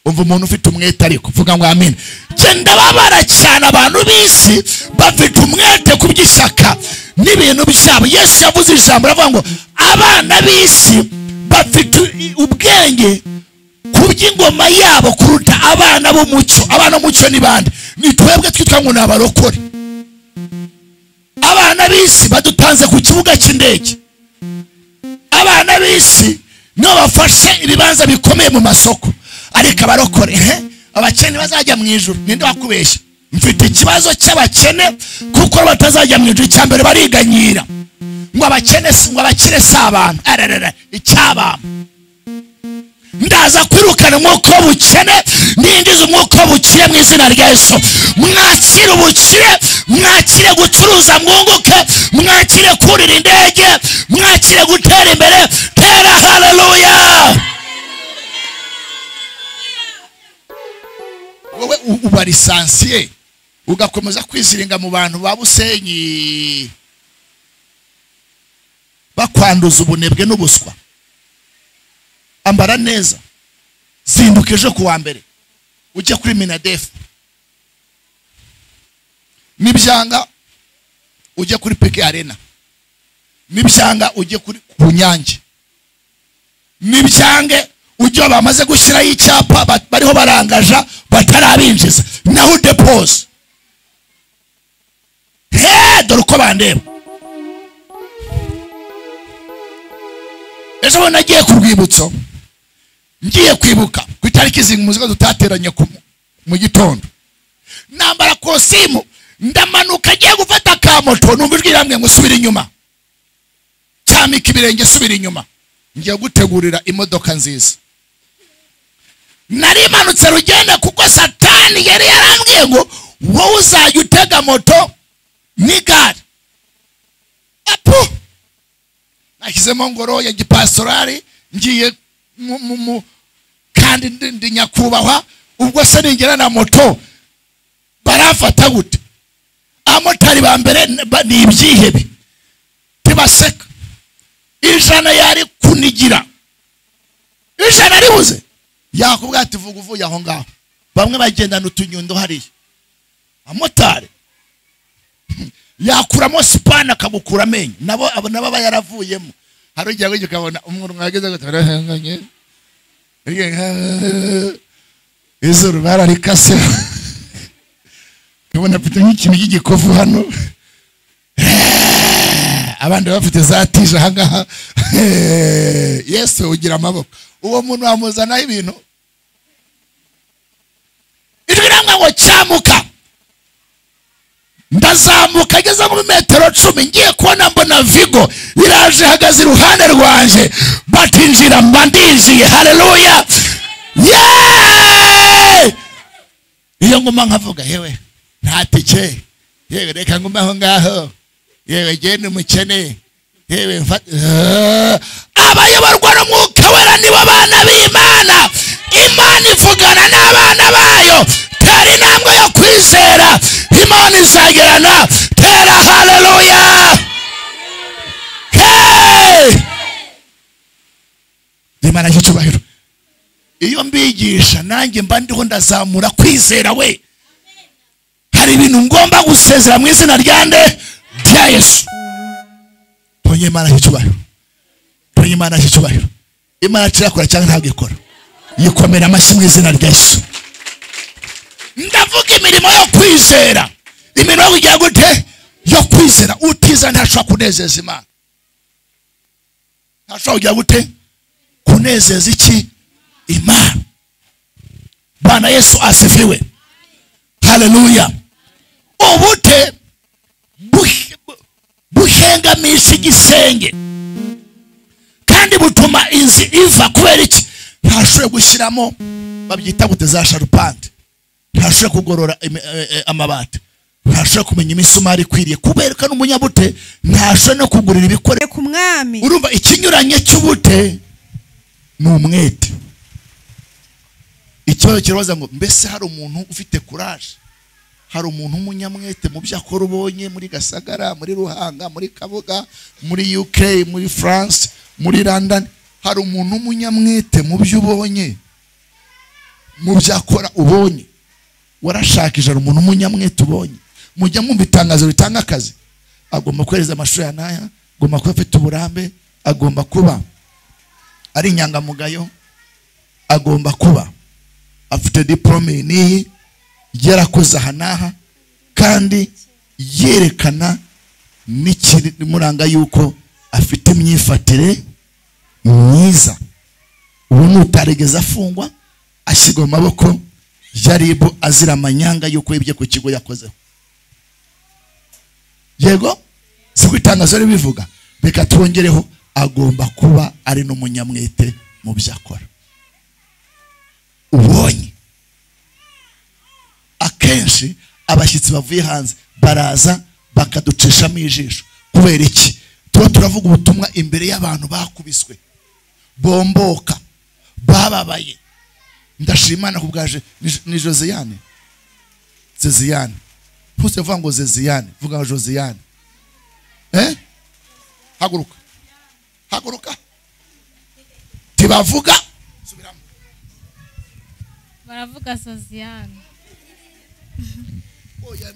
Umva umuntu ufite umwete ariko vuga ngo amen. Genda babara cyane abantu bisi bafite umwete kubyishaka n'ibintu byabo. Yesu yavuze ijambo aravuga ngo abana bisi bafite ubwenge kuby'ingoma yabo kuruta abana b'umucyo. Abana b'umucyo ni bande? Ni twebwe twitwa ngo nabarokore. Abana bisi badutanze ku kibuga cy'indege. Abana bisi no bafashe ibibanza bikomeye mu masoko. Ariko abarokore abakene bazajya mu ijuru. Ninde wakubeshya? Mfite ikibazo cy'abakene kuko batazajya mu ijuru. Cyambere bariganyira ngo abakene ngo abakire sabana ararara icyaba. Ndaza kwirukana umwuka w'ubukene, nindiza umwuka w'ubukire mu izina rya Yesu. Mwakire ubukire, mwakire gucuruza mwunguke, mwakire kurira indege, mwakire gutera imbere. Tera haleluya. Wowe uba lisansiye ugakomeza kwiziringa mu bantu babusenyi bakwanduza ubunebwe n'ubuswa. ambara neza, zinduka ejo kuwa mbere ujya kuri Minadefu, nibyanga ujya kuri Peke Arena, nibyanga ujye kuri Bunyange, nibyange ujye bamaze gushyiraho icyapa bariho barangaja batarabinjiza naho depose. Dore uko bandeba. Ejo bundi nagiye ku rwibutso, ngiye kwibuka ku itariki z'umuzigo tutateranye mu gitondo, nambara kosimu ndamanuka agiye gufata ka moto, numva ijwi riramwe ngo subira inyuma, cyamika ibirenge subira inyuma, ngiye gutegurira imodoka nziza. Nari manutse rugenda kuko Satani yari yarambwiye ngo wowe uzajya utega moto n'igare. Apo nashyizemo ngoro ya gipastorali, ngiye kandi ndi nyakubahwa, ubwo se ningera na moto barafata gute? Amotari ba mbere ni ibyihebe tibaseka, ijana yari kunigira, ijana ribuze yakubwa ati vuga uvuye aho ngaho. Bamwe bagendana utunyundo hariya, amotari yakuramo sipana akagukura amenyo, nabo baba yaravuyemo. Hari ugiye ngo ukabona umuntu mwageze gutarahanganye izuru bararikase, ubona afite nk'ikintu cy'igikovu hano, abandi bafite za tije aha ngaha. Yesu ugira amaboko, uwo muntu wamuzanaho ibintu. Ijwi riramwe ngo cyamuka, ndazamuka ngeze mu metero 10, ngiye kubona mbona Vigo iraje ihagaze iruhande rwanje, batinjira mbandinjiye. Haleluya, iyo nguma nkavuga yewe nta tike, yewe reka ngume aho ngaho, yewe genda umukene, yewe abayoborwa n'Umwuka Wera nibo bana b'Imana. Imana ivugana n'abana bayo, tera intambwe yo kwizera, Imana izagerana, tera. Haleluya, Imana y'icyubahiro. Iyo mbigisha nanjye mba ndiho ndazamura kwizera we. Hari ibintu ngomba gusezera mu izina ryande rya Yesu. Tonye Imana y'icyubahiro, tonye Imana y'icyubahiro. Imana kirakora cyangwa ntabwo ikora? Yikomera amashyi mu izina rya Yesu. Ndavuga imirimo yo kwizera, imirimo yo kugira gute yo kwizera. Utiza ntashobora kunezeza Imana, ntashobora kugira gute kunezeza iki Imana. Bwana Yesu asifiwe. Haleluya. Ubute buhengamisha igisenge kandi butuma inzi iva. Kubera iki? Ntashobora gushyiramo babyita gute za sharupante, ntashobora kugorora amabati, ntashobora kumenya imisumari ikwiriye. Kubereka n'umunyabute ntashobora no kugurira ibikore ku mwami. Urumva ikinyuranye cy'ubute ni umwete. Ikibazo kirabaza ngo mbese hari umuntu ufite courage, hari umuntu umunyamwete mu byo akora ubonye muri Gasagara, muri Ruhanga, muri Kabuga, muri UK, muri France, muri London? Hari umuntu umunyamwete mu byo ubonye, mu byo akora ubonye? Warashakije umuntu umunyamwete ubonye? Mujya mwumva itangazo ritanga akazi, agomba kwereza amashuri yanaya, agomba kuba afite uburambe, agomba kuba ari inyangamugayo, agomba kuba afite diplome niyi, yarakoze aha n'aha, kandi yerekana n'ikimuranga yuko afite imyifatire myiza. Ubu nutarigeze afungwa, ashyirwa mu maboko ya RIB azira amanyanga yuko ibye ku kigo yakozeho. Yego si kwitangazo ribivuga. Reka twongereho agomba kuba ari n'umunyamwete mu byo akora. Ubonye akenshi abashyitsi bavuye hanze baraza bakaducishamo ijisho. Kubera iki? Tuba turavuga ubutumwa imbere y'abantu bakubiswe, bomboka, bababaye. Ndashimana kubwaje ni Josiane, Zeziane. Ntuse vuga ngo Zeziane, vuga ngo Josiane. Haguruka, haguruka. Tibavuga baravuga Josiane. Oya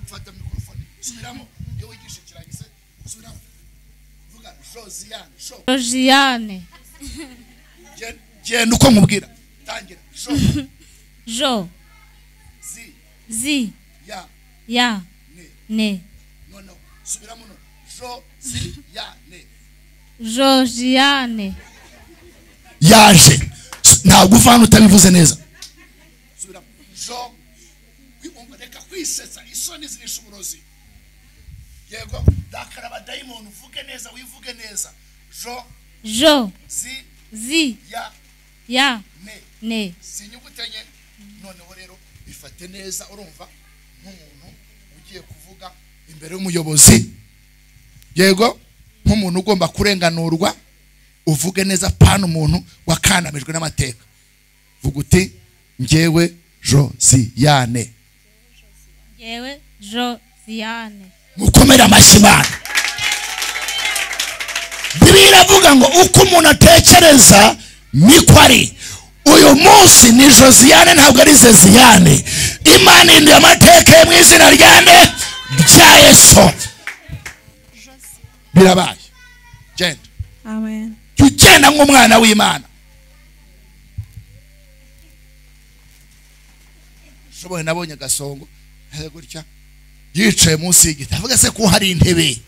mfata mikrofone subiramo yo wigisha kirangise subiramo vuga Josiane. Genda uko nkubwira tangira Jo zi ya ne no subiramo no Josiane Josiane yaje ntabwo uvana utabivuze neza subiramo jo reka kwisetsa isoni zirisha uburozi yego dakaraba daimon uvuge neza wivuge neza jo zi ya ne sinyugutenye noneho rero bifate neza urumva nk'umuntu ugiye kuvuga imbere y'umuyobozi yego nk'umuntu ugomba kurenganurwa uvuge neza pana umuntu wakanamijwe n'amateka vuga uti njyewe Josiane yewe Josiane mukomere amashimana Bibiliya iravuga ngo uko umuntu atekereza niko ari uyu munsi ni Josiane ntabwo ari Zeziane Imana induye amateka mu izina ryane rya Yesu birabaye genda amen tugenda nk'umwana w'Imana shoboye nabonye Gasongo gutya yicaye munsi y'igiti avuga se ko hari intebe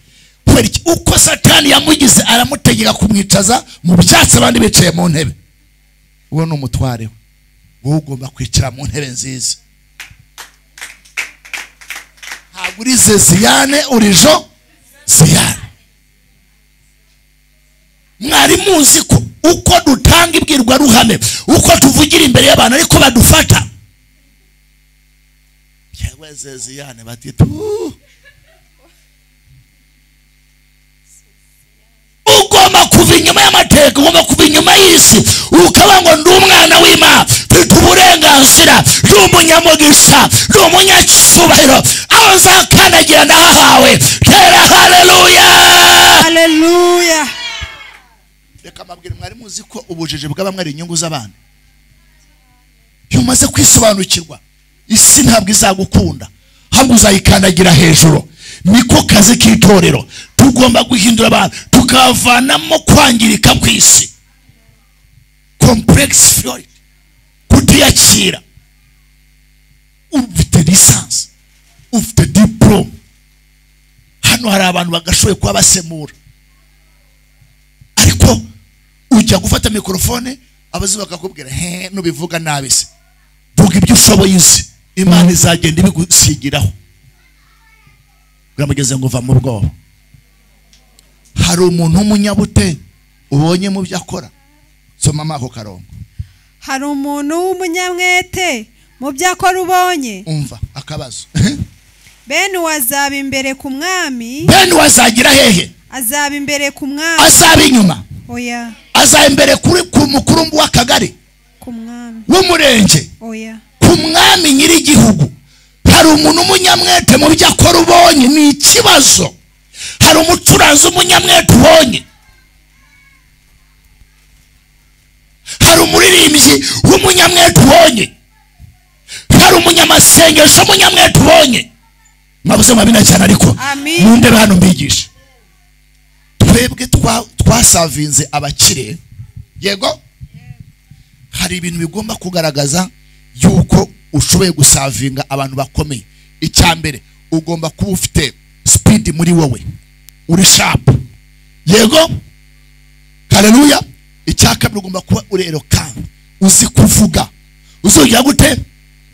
uko Satani yamugize aramutegeka kumwicaza mu byatsi abandi bicaye mu ntebe uwo ni umutware we ugomba kwicara mu ntebe nziza ntabwo uri Zeziane uri Josiane mwari muzi ko uko dutanga ibwirwa ruhame uko tuvugira imbere y'abantu ariko badufata yewe Zeziane batita ugomba kuva inyuma y'amateka ugomba kuva inyuma y'isi ukaba ngo ndi umwana w'Imana mfite uburenganzira ndi umunyamugisha ndi umunyacyubahiro aho nzakandagira ndahawe tera haleluya reka mabwire mwari muzi ko ubujiji bw'abamwe ari inyungu z'abantu iyo umaze kwisobanukirwa isi ntabwo izagukunda ahubwo uzayikandagira hejuru niko kazi k'itorero tugomba guhindura abantu tukavanamo kwangirika kw'isi complex theory kutiyakira ufite lisansi ufite diplome hano hari abantu bagashoboye kuba basemura ariko ujya gufata mikrofone abazi bakakubwira nubivuga nabi se vuga ibyo ushoboye izi Imana izagenda ibigusigiraho uramugeze ngo uva mu bwoba hari umuntu w'umunyabute ubonye mu byo akora soma amako karongo hari umuntu w'umunyamwete mu byo akora ubonye umva akabazo bene wazaba imbere ku mwami bene wazagira hehe azaba imbere ku mwami azaba inyuma oya azaba imbere ku mukuru w'akagari ku mwami w'umurenge oya ku mwami nyiri igihugu hari umuntu umunyamwete mu byo akora ubonye ni ikibazo hari umucuranzi umunyamwete ubonye hari umuririmbyi w'umunyamwete ubonye hari umunyamasengesho umunyamwete ubonye mwabuze mwabina cyane ariko nundebe hano mbigisha twebwe twasavinze abakire yego hari ibintu bigomba kugaragaza yuko ushoboye gusavinga abantu bakomeye icyambere ugomba kuba ufite speed muri wowe uri sharp yego haleluya icyakabiri ugomba kuba urero kandi uzi kuvuga uzogira gute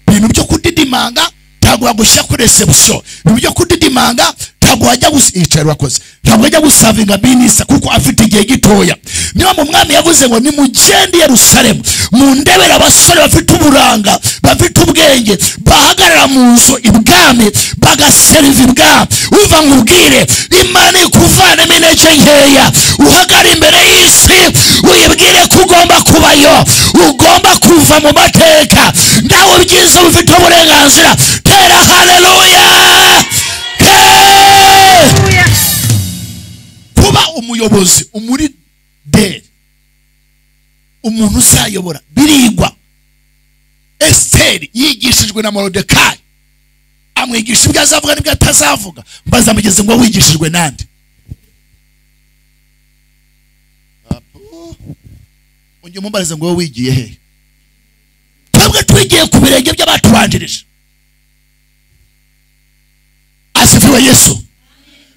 ibintu byo kudidimanga ntabwo wagushyira kuri reception ibintu byo kudidimanga ntabwo wajya gusicara wakoze ntabwo wajya gusavinga binisa kuko afite igihe gitoya niba mu mwami yavuze ngo nimugende Yerusalemu mu ndebera abasore bafite uburanga bafite ubwenge bahagarara mu nzu ibwami bagaseriva ibwami uva nkubwire Imana ikuvanemo intege nkeya uhagara imbere y'isi uyibwire ko ugomba kubayo ugomba kuva mu mateka nawe byiza bifite uburenganzira tera haleluya kuba umuyobozi umuri de umuntu uzayobora birigwa Esiteri yigishijwe na Morodekayi, amwigisha ibyo azavuga n'ibyo atazavuga. Mbaza mugeze ngo wigishijwe nande? Unjye mumbarize ngo wigiye he? Twebwe twigiye ku birenge by'abatubanjirije. Asifiwe Yesu.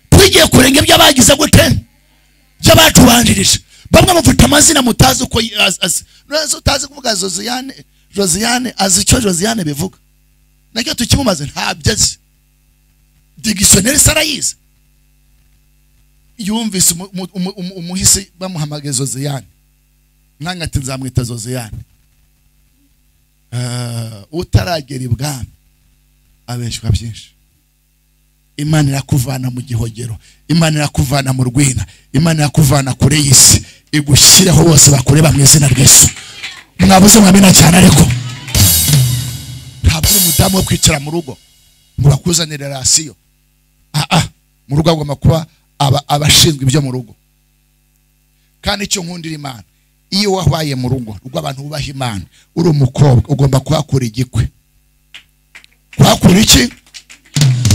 Twigiye ku birenge by'abagize gute? By'abatubanjirije. Bamwe mufite amazina mutazi uko utazi kuvuga Josiane azi icyo Josiane bivuga. Nacyo tukimumaze ntabyo azi. Dictionnaire sarayize. Yumvise umuhisi bamuhamagaye Josiane. Nanga ati nzamwita Josiane. Utaragera ibwami abeshwa byinshi. Imana irakuvana mu gihogero, Imana irakuvana mu rwina, Imana irakuvana kure y'isi, igushireho bose bakureba mu izina rw'Yesu. Mwabuze mwamina cyane ariko ntabwo umudamu wo kwicara mu rugo ngo bakuzanire rasiyo. Mu rugo agomba kuba abashinzwe ibyo mu rugo. Kandi icyo nkundira Imana, iyo wabaye mu rugo rw'abantu bubaha Imana, uri umukobwa ugomba kuhakura igikwe. Kuhakura iki?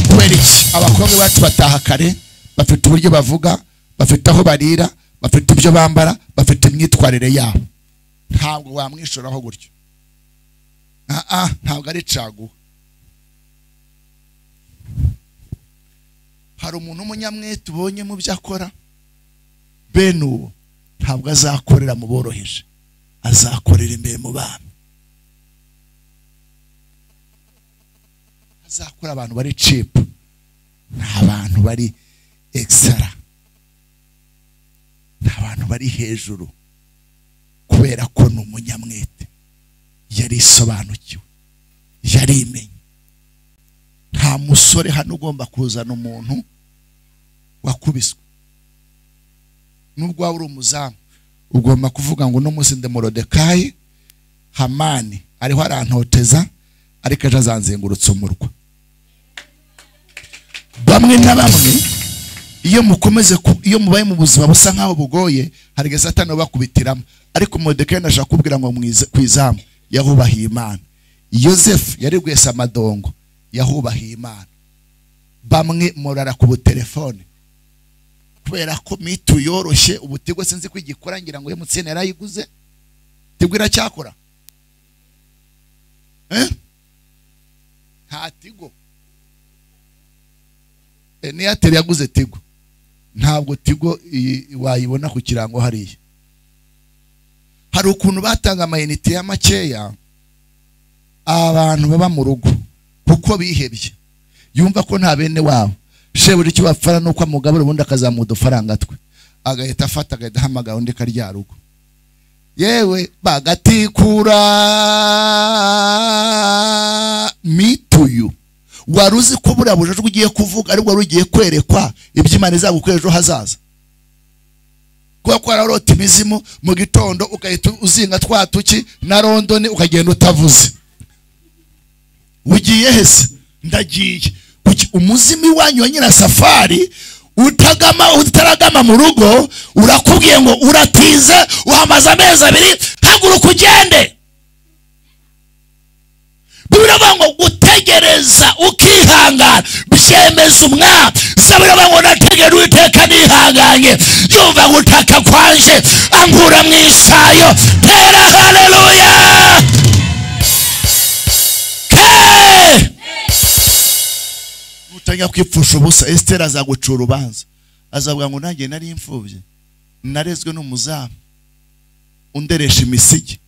Kubera iki? Abakobwa bacu bataha kare, bafite uburyo bavuga, bafite aho barira, bafite ibyo bambara, bafite imyitwarire yabo. Ntabwo wamwishoraho gutyo. Ntabwo ari caguwa. Hari umuntu w'umunyamwete ubonye mu byo akora, bene uwo ntabwo azakorera mu boroheje, azakorera imbere mu bami. Azakora abantu bari cheap, n'abantu bari extra, n'abantu bari hejuru, kubera ko ni umunyamwete. Yari isobanukiwe, yari imenye. Nta musore hano ugomba kuzana umuntu wakubiswe. Nubwo waba uri umuzamu, ugomba kuvuga ngo no munsi nde Morodekayi, Hamani ariho arantoteza, ariko aje azanzengurutse umurwa. Bamwe na bamwe iyo mubaye mu buzima busa nkaho bugoye, hari igihe Satani bakubitiramo. Ariko Morodekayi ndashaka kubwira ngo kwizamu yahubahiye Imana. Yosefu yari gwesa amadongo, yahubahiye Imana. Bamwe murara ku telefone kubera ko mitu yoroshye. Ubutigo sinzi kwigikora, ngira ngo MTN yarayiguze. Tigwira cyakora nta Tigo. Ni Airtel yaguze Tigo. Ntabwo Tigo wayibona ku kirango hariya. Hari ukuntu batanga amayinite ya makeya abantu baba mu rugo kuko bihebye, yumva ko nta bene wabo. Shebuze icyo bapfara nuko amugabura ubundi akazamuha udufaranga twe, agahita afata agahita ahamagara undi karya rugo. Yewe bagatikura mituyu. Waruzi ko buriya bujajwe ugiye kuvuga ariko wari ugiye kwerekwa iby'Imana izagukorera ejo hazaza. Kuko kwararota imizimu mu gitondo ugahita uzinga twatuki na London ukagenda utavuze. Ugiye hese? Ndagiye. Kuki umuzimi wanyu wa nyina safari utaragama mu rugo urakubwiye ngo uratize, uhamaze amezi 2, haguruka ugende. Biravuga ngo gutegereza ukihangana byemeza umwami. Biravuga ngo nategera Uwiteka nihanganye, yumva gutaka kwanje ankura mu isayo. Tera haleluya. Utanya kwipfusha ubusa. Esther azagucura urubanza, azavuga ngo nanjye nari imfubye, narezwe n'umuzamu underesha imisigi.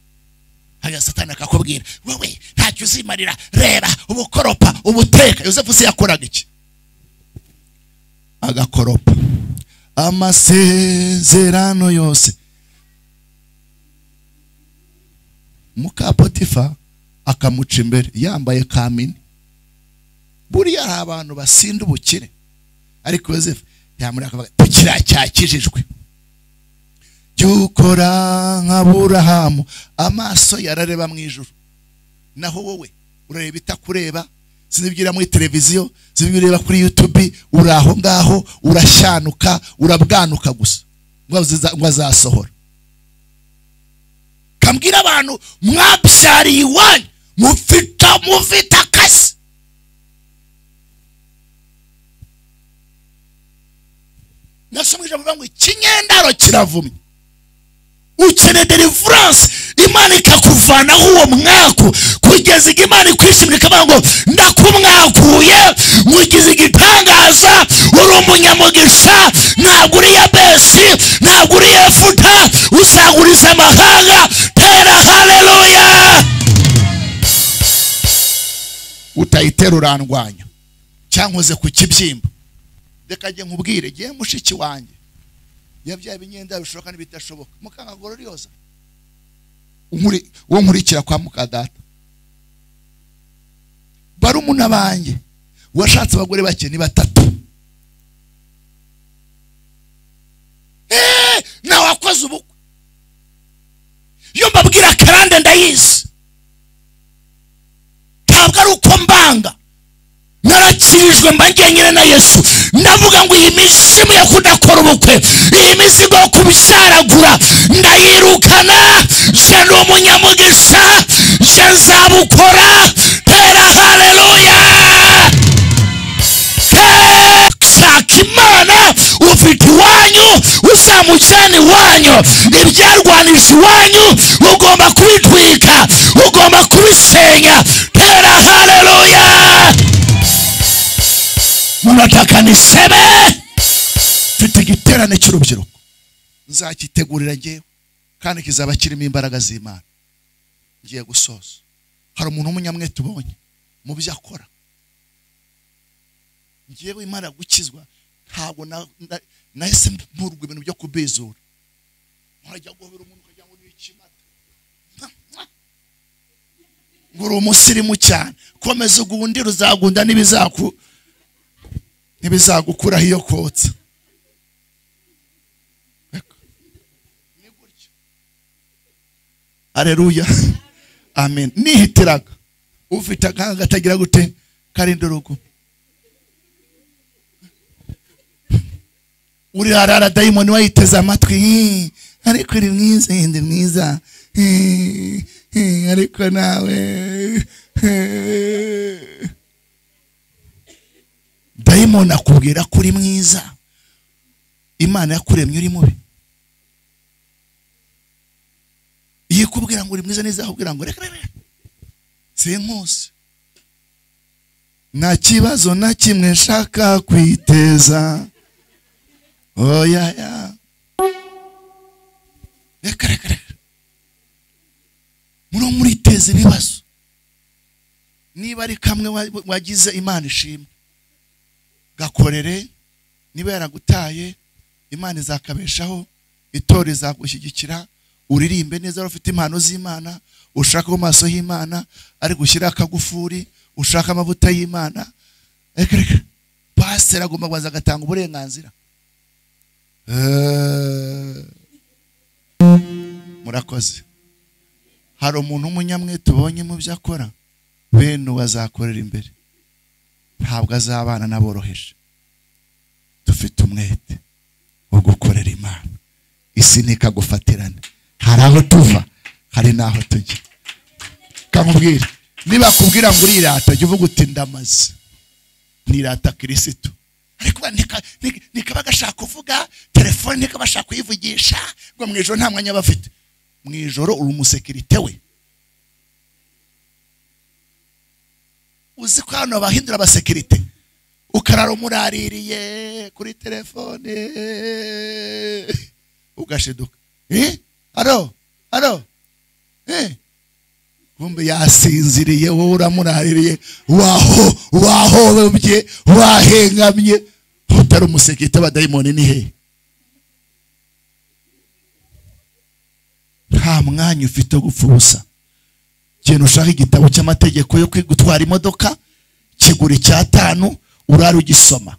Haya Satani akakubwira wowe ntacyo uzimarira, reba ubukoropa ubuteka. Yosefu se yakoraga iki? Agakoropa amasezerano yose. Muka Potifa akamuca imbere yambaye kamini. Buriya hari abantu basinda ubukire, ariko Yosefu yamuraka akavuga tukiracyakijijwe. Cyukora nka Aburahamu, amaso yarareba mu ijuru, naho wowe urareba itakureba. Sinibwira muri televiziyo, sinibwira kuri YouTube, uraho ngaho urashyanuka, urabwanuka gusa ngo azasohora. Kambwira abantu mwabyariye iwanyu mufite akazi. Nasomye ijambo ngo ikinyendaro kiravumye. Ukeneye deliverance, Imana ikakuvanaho uwo mwaku kugeza igihe Imana ikwishimira ikavuga ngo ndakumwakuye, mugize igitangaza, uri umunyamugisha, ntabwo uri Yabesi, ntabwo uri Yefuta, uzaguriza amahanga. Tera haleluya. Utayitera urandwanya cyangwa uze ku kibyimba. Reka njye nkubwire, giye mushiki wanjye yabyaye ibinyenda bishoboka n'ibitashoboka, mukangagoro ryoza uwo nkurikira kwa mukadata. Barumuna banjye washatse abagore bake ni 3. Na wakoze ubukwe. Iyo mbabwira karande ndayizi, ntabwo ari uko mbanga, narakirijwe mba ngenyine na Yesu. Ndavuga ngo iyi mizimu yo kudakora ubukwe, iyi mizigo yo kubisharagura ndayirukana. Je ni umunyamugisha, je nzabukora. Tera haleluya. Shaka Imana, ufite iwanyu, uzamujyana iwanyu. Ibyarwanisha iwanyu ugomba kubitwika, ugomba kubisenya. Tera haleluya. Munataka niseme mfite igiterane cy'urubyiruko, nzakitegurira ngewe kandi kizaba kirimo imbaraga z'Imana. Ngiye gusoza. Hari umuntu w'umunyamwete ubonye mu byo akora, ngewe Imana gukizwa ntabwo nahise mburwa ibintu byo kubizura. Nkajya guhobera umuntu ukajya ngo ni ikimata, ngo uri umusirimu cyane. Komeza ugundira, uzagunda ntibizagukuraho iyo kotsa. Haleluya. Amen. Nihitiraga ufite akanga gatagira gute karinde urugo. Uri harara dayimoni wayiteza amatwi, ariko uri mwiza, ndi mwiza, ariko nawe. Dayimoni akubwira ko uri mwiza, Imana yakuremye uri mubi. Iyo kubwira ngo uri mwiza nizakubwira ngo reka sinkusi, nta kibazo na kimwe nshaka kwiteza. Oya ya reka muriteze ibibazo. Niba ari kamwe wagize, Imana ishimwe, gakorere. Niba yaragutaye, Imana izakabeshaho, itora izagushyigikira. Uririmbe neza, ufite impano z'Imana, ushaka mu maso y'Imana, ari gushyira akagufuri, ushaka amavuta y'Imana. Reka pastor agomba kubanza agatanga uburenganzira. Murakoze. Hari umuntu w'umunyamwete ubonye mu byo akora, bene bazakorera imbere, ntabwo azabana n'aboroheje. Dufite umwete wo gukorera Imana, isi nikagufatirana. Hari aho tuva, hari naho tujya. Kamubwira, niba kubwira ngo urirata, jya uvuga uti ndamaze, nirata Kristo. Ariko nikaba gashaka kuvuga telefone, nikaba bashaka kuyivugisha ngo mu ijoro nta mwanya bafite. Mu ijoro uri umusekirite we. Uzi ko hano bahindura abasekirite, ukarara umuraririye kuri telefone ugashiduka. Alo kumbe yasinziriye, wowe uramuraririye, wahobye, wahengamye. Utari umusekirite abadayimoni ni he? Nta mwanya ufite gupfa ubusa. Kintu ushaka igitabo cy'amategeko yo gutwara imodoka, kigura 5 urara ugisoma.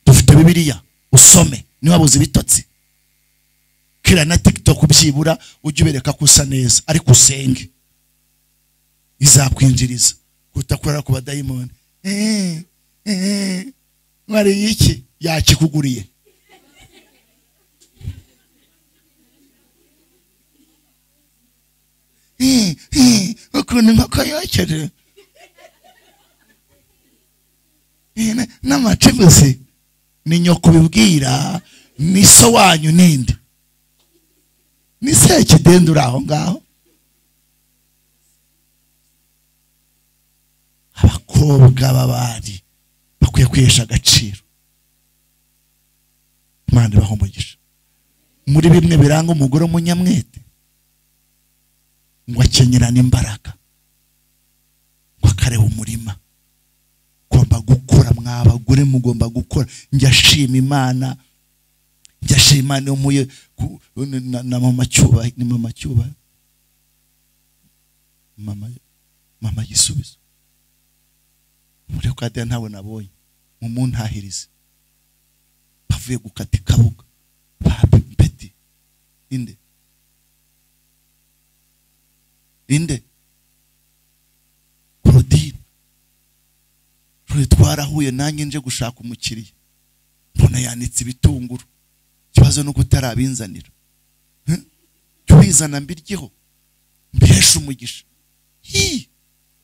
Dufite Bibiliya, usome niba wabuze ibitotsi. Kira na TikTok byibura ujye ubereka kusa neza, ariko usenge, izakwinjiriza kutakorera ku badayimoni. Mwari iki yakikuguriye. ukuntu inkoko yokeje n'amacibuzi ni nyoko bibwira ni so wanyu ninde ni sekidende uri aho ngaho. Abakobwa b'abari bakwiye kwihesha agaciro. Imana ibahe umugisha. Muri bimwe biranga umugore w'umunyamwete ngo akenyerane imbaraga, ngo akareba umurima. Ugomba gukora, mwabagore mugomba gukora. Njyashima Imana, njyashima Imana umuye na mama Cyuba, ni mama Cyuba, mama Gisubizo. Muri kwa dia ntawe nabonye mu muntahirize bavuye gukata ikabuga bapeti inde Claudine twarahuye nanjye nje gushaka umukiriya mbona yanitse ibitunguru. Ikibazo nuko utarabinzanira cyubizana mbiryeho mbihesha umugisha.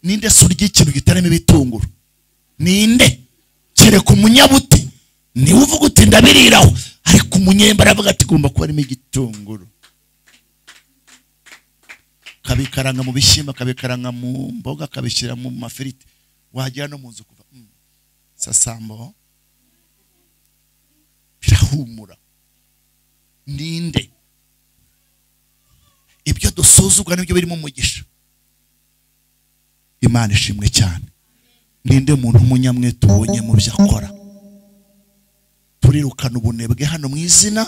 Ninde surya ikintu gitaramo ibitunguru? Ninde? Kereka umunyabuti niwe uvuga uti ndabiriraho, ariko umunyemba aravuga ati gomba kuba arimo igitunguru. Kabikaranga mu bishyimbo, kabikaranga mu mboga, kabishyira mu mafiriti, wajya no mu nzu kuva sasambo birahumura. Ninde? Ibyo dusuzugwa nibyo birimo umugisha. Imana ishimwe cyane. Ninde muntu umunyamwete ubonye mu byo akora? Turirukana ubunebwe hano mu izina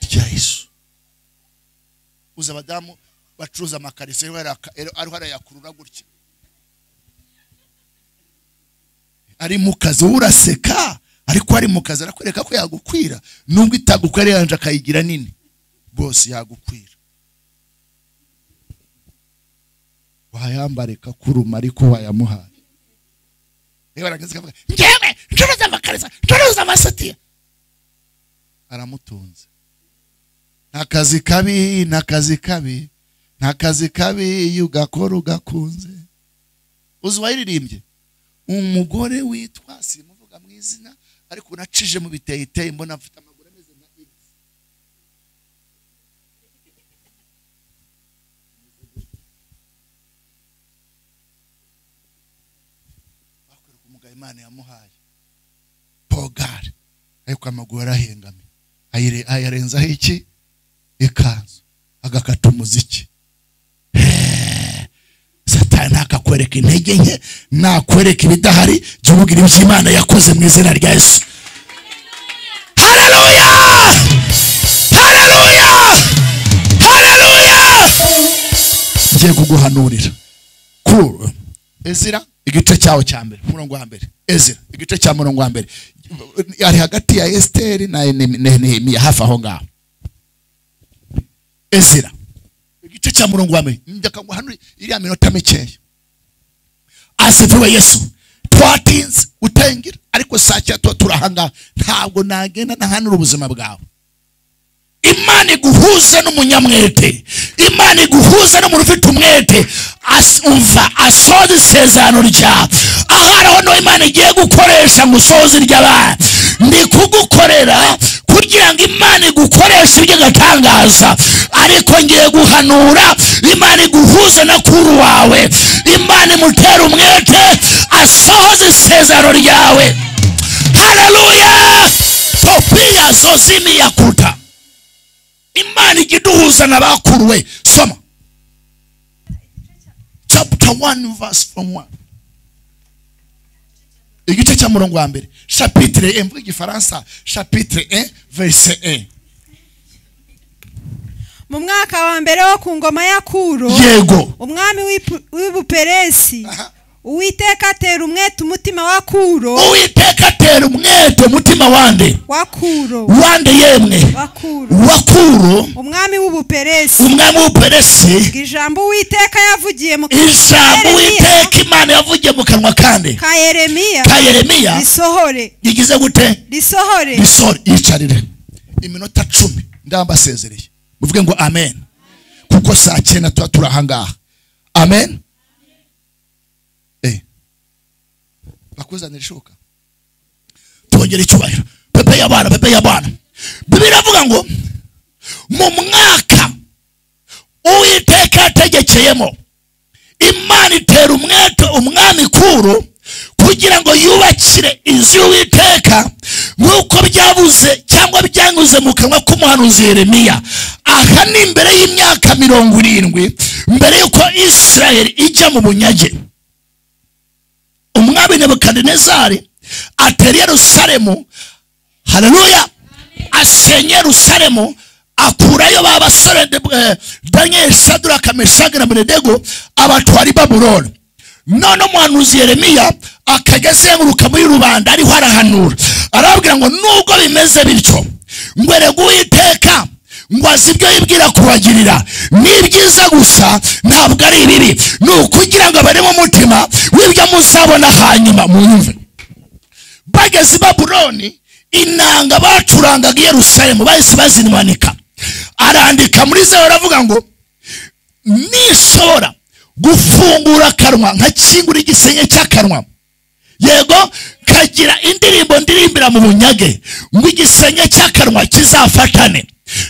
rya Yesu. Uza abadamu bacuruza amakarisi ariho arayakurura gutya, ari mu kazi uraseka, ariko ari mu kazi arakwereka ko yagukwira. Nubwo itagukwira yanje akayigira nini, bose yagukwira. Wayambareka kuruma ariko wayamuhaye. Barageze kavuga ngewe ncuruza amakarisa, ncuruza amasatiya, aramutunze. Nakazi kabi, nakazi kabi, nakazi kabi yugakora ugakunze. Uzwayiririmbye umugore witwa simuvuga mu izina, ariko nacije mu biteyiteye mbona afite amaguru ameze nka X. Imana yamuhaye pogare, ariko amaguru arahengame. Ayarenzaho iki? Ikanzu, agakata umuziki. Satani akakwereka intege nke, nakwereka ibidahari, jya uvugira ibyo Imana yakoze mu izina rya Yesu. Haleluya! Haleluya! Haleluya! Ngiye kuguhanurira ku Ezira igice cyawo cya mbere, umurongo wa mbere. Ezira igice cya murongo wa mbere, ari hagati ya Esteri na Nehemiya, hafi aho ngaho. Ezira igice cya murongo wa mbere, ndaka nguhanurira iriya minota mikeya. Asifiwe Yesu. Twatinze utengira, ariko saa cyatu turahanga, ntabwo nagenda nahanura ubuzima bwawe. Imana iguhuza n'umunyamwete, Imana iguhuza n'umuntu ufite umwete. Umva asoza isezerano ryawe. Aharaho no Imana igiye gukoresha musozi ry'abana. Ndi kugukorera kugira ngo Imana igukoreshe iby'agatangaza, ariko ngiye guhanura Imana iguhuza na kuru wawe. Imana imutera umwete asoza isezerano ryawe. Haleluya! Topia zozimi yakuta. Imana igiduhuza na bakuruwe. Soma chapter 1 verse from 1. Igice cya murongo wa mbere, chapitre 1 mu Gifaransa, chapitre 1 verset 1. Mu mwaka wa mbere wo ku ngoma ya Kuro, yego, umwami w'Ubuperesi, Uwiteka atera umwete umutima wa Kuro. Uwiteka atera umwete umutima wande? Wa Kuro. Wande yemwe? Wa Kuro. Wa Kuro, umwami w'Ubuperesi. Umwami w'Ubuperesi. Ijambo Uwiteka yavugiye mu kanwa. Ijambo Uwiteka Imana yavugiye mu kanwa kande? Ka Yeremiya. Ka Yeremiya. Risohore. Yigize gute? Risohore. Risohore. Yicarire iminota 10 ndambasezereye. Muvuge ngo amen. Kuko saa 9 turahangaha. Amen. bakuzanira ishuka tongera icyubahiro pepe y'abana Bibiliya iravuga ngo mu mwaka Uwiteka yategekeyemo Imana itera umwete umwami Kuro kugira ngo yubakire inzu y'Uwiteka nk'uko byabuze cyangwa byanyuze mu kanwa k'umuhanuzi Yeremiya. Aha ni imbere y'imyaka 70 mbere yuko Israeli ijya mu bunyage. Umwami Nebukadinezari atera Yerusalemu, haleluya, asenya Yerusalemu, akurayo babasore Daniel, Shadraka, Meshaki na Abednego abatwari Babuloni. None umuhanuzi Yeremiya akagezenguruka muri rubanda ariho arahanura, arabwira ngo nubwo bimeze bityo ngo erega Uwiteka ngo azi ibyo yibwira kubagirira ni byiza gusa ntabwo ari ibibi, ni ukugira ngo bari mu mutima w'ibyo muzabona hanyuma mwumve. Bageze i Babuloni, inanga bacurangaga i Yerusalemu bahise bazimanika. Arandika muri Zaburi aravuga ngo nishobora gufungura akanwa nkakingura igisenge cy'akanwa, yego kagira indirimbo ndirimbira mu bunyage, ngo igisenge cy'akanwa kizafatane.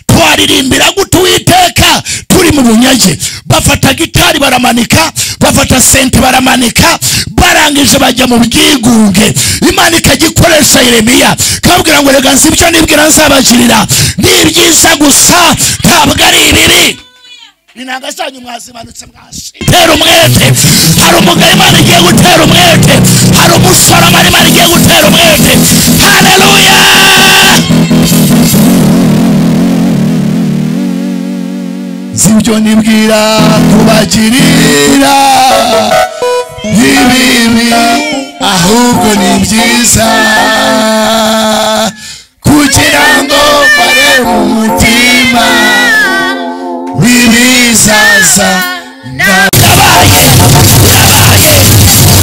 Twaririmbira gute Uwiteka turi mu bunyage? Bafata gitari baramanika, bafata senti baramanika, barangije bajya mu bwigunge. Imana ikagikoresha Yeremiya kabwira ngo rega nzi ibyo nibwira nzabagirira ni byiza gusa ntabwo ari ibibi. Inanga zanyu mwazimanutse mwasi tera umwete. Hari umugabo Imana igiye gutera umwete, hari umusore Imana igiye gutera umwete. Haleluya! Zibyo nibwira kubagirira ibibi, ahubwo ni byiza kugira ngo bare mu mutima bibizaza nakabaye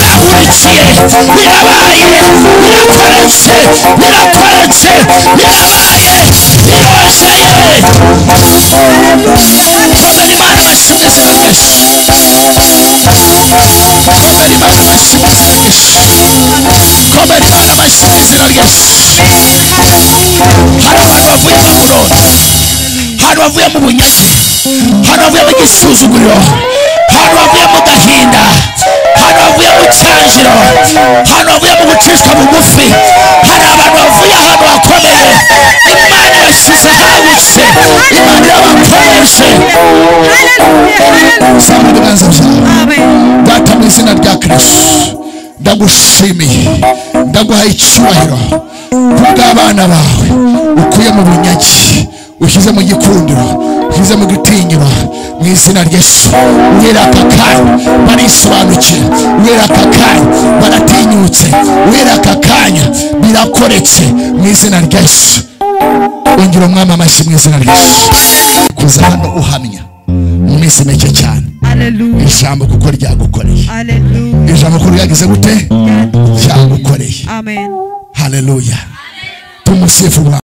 nakurikiye birabaye birakoretse birakoretse birabaye birozeye. Imana bashimeze Yesu, Imana bashimeze Yesu, Imana bashimeze Yesu. Hari abantu bavuye mu Babuloni, hari bavuye mu bunyage, hari bavuye mu gisuzuguriro, hari bavuye mu gahinda, hari bavuye mu cyangiro, hari bavuye mu gucishwa bugufi, hari abantu bavuye ahantu hakomeye. Imana yashyize ahagutse, Imana yabakoreshe. Samba ibiganza byawe. Data mu izina rya Kristo ndagushimiye, ndaguhaye icyubahiro kubw'abana bawe ukuye mu bunyage, ushyize mu gikundiro, ushyize mu gitinyiro, mu izina rya Yesu. Wera aka kanya barisobanukira, wera aka kanya baratinyutse, wera aka kanya birakoretse mu izina rya Yesu. Ongera umwami amashyi mu izina rya Yesu. Kuza hano uhamya mu minsi mike cyane. Haleluya. Ijambo kuko ryagukoreye. Haleluya. Ijambo kuko ryagize gute? Ryagukoreye. Amen. Haleluya. Tumusifu.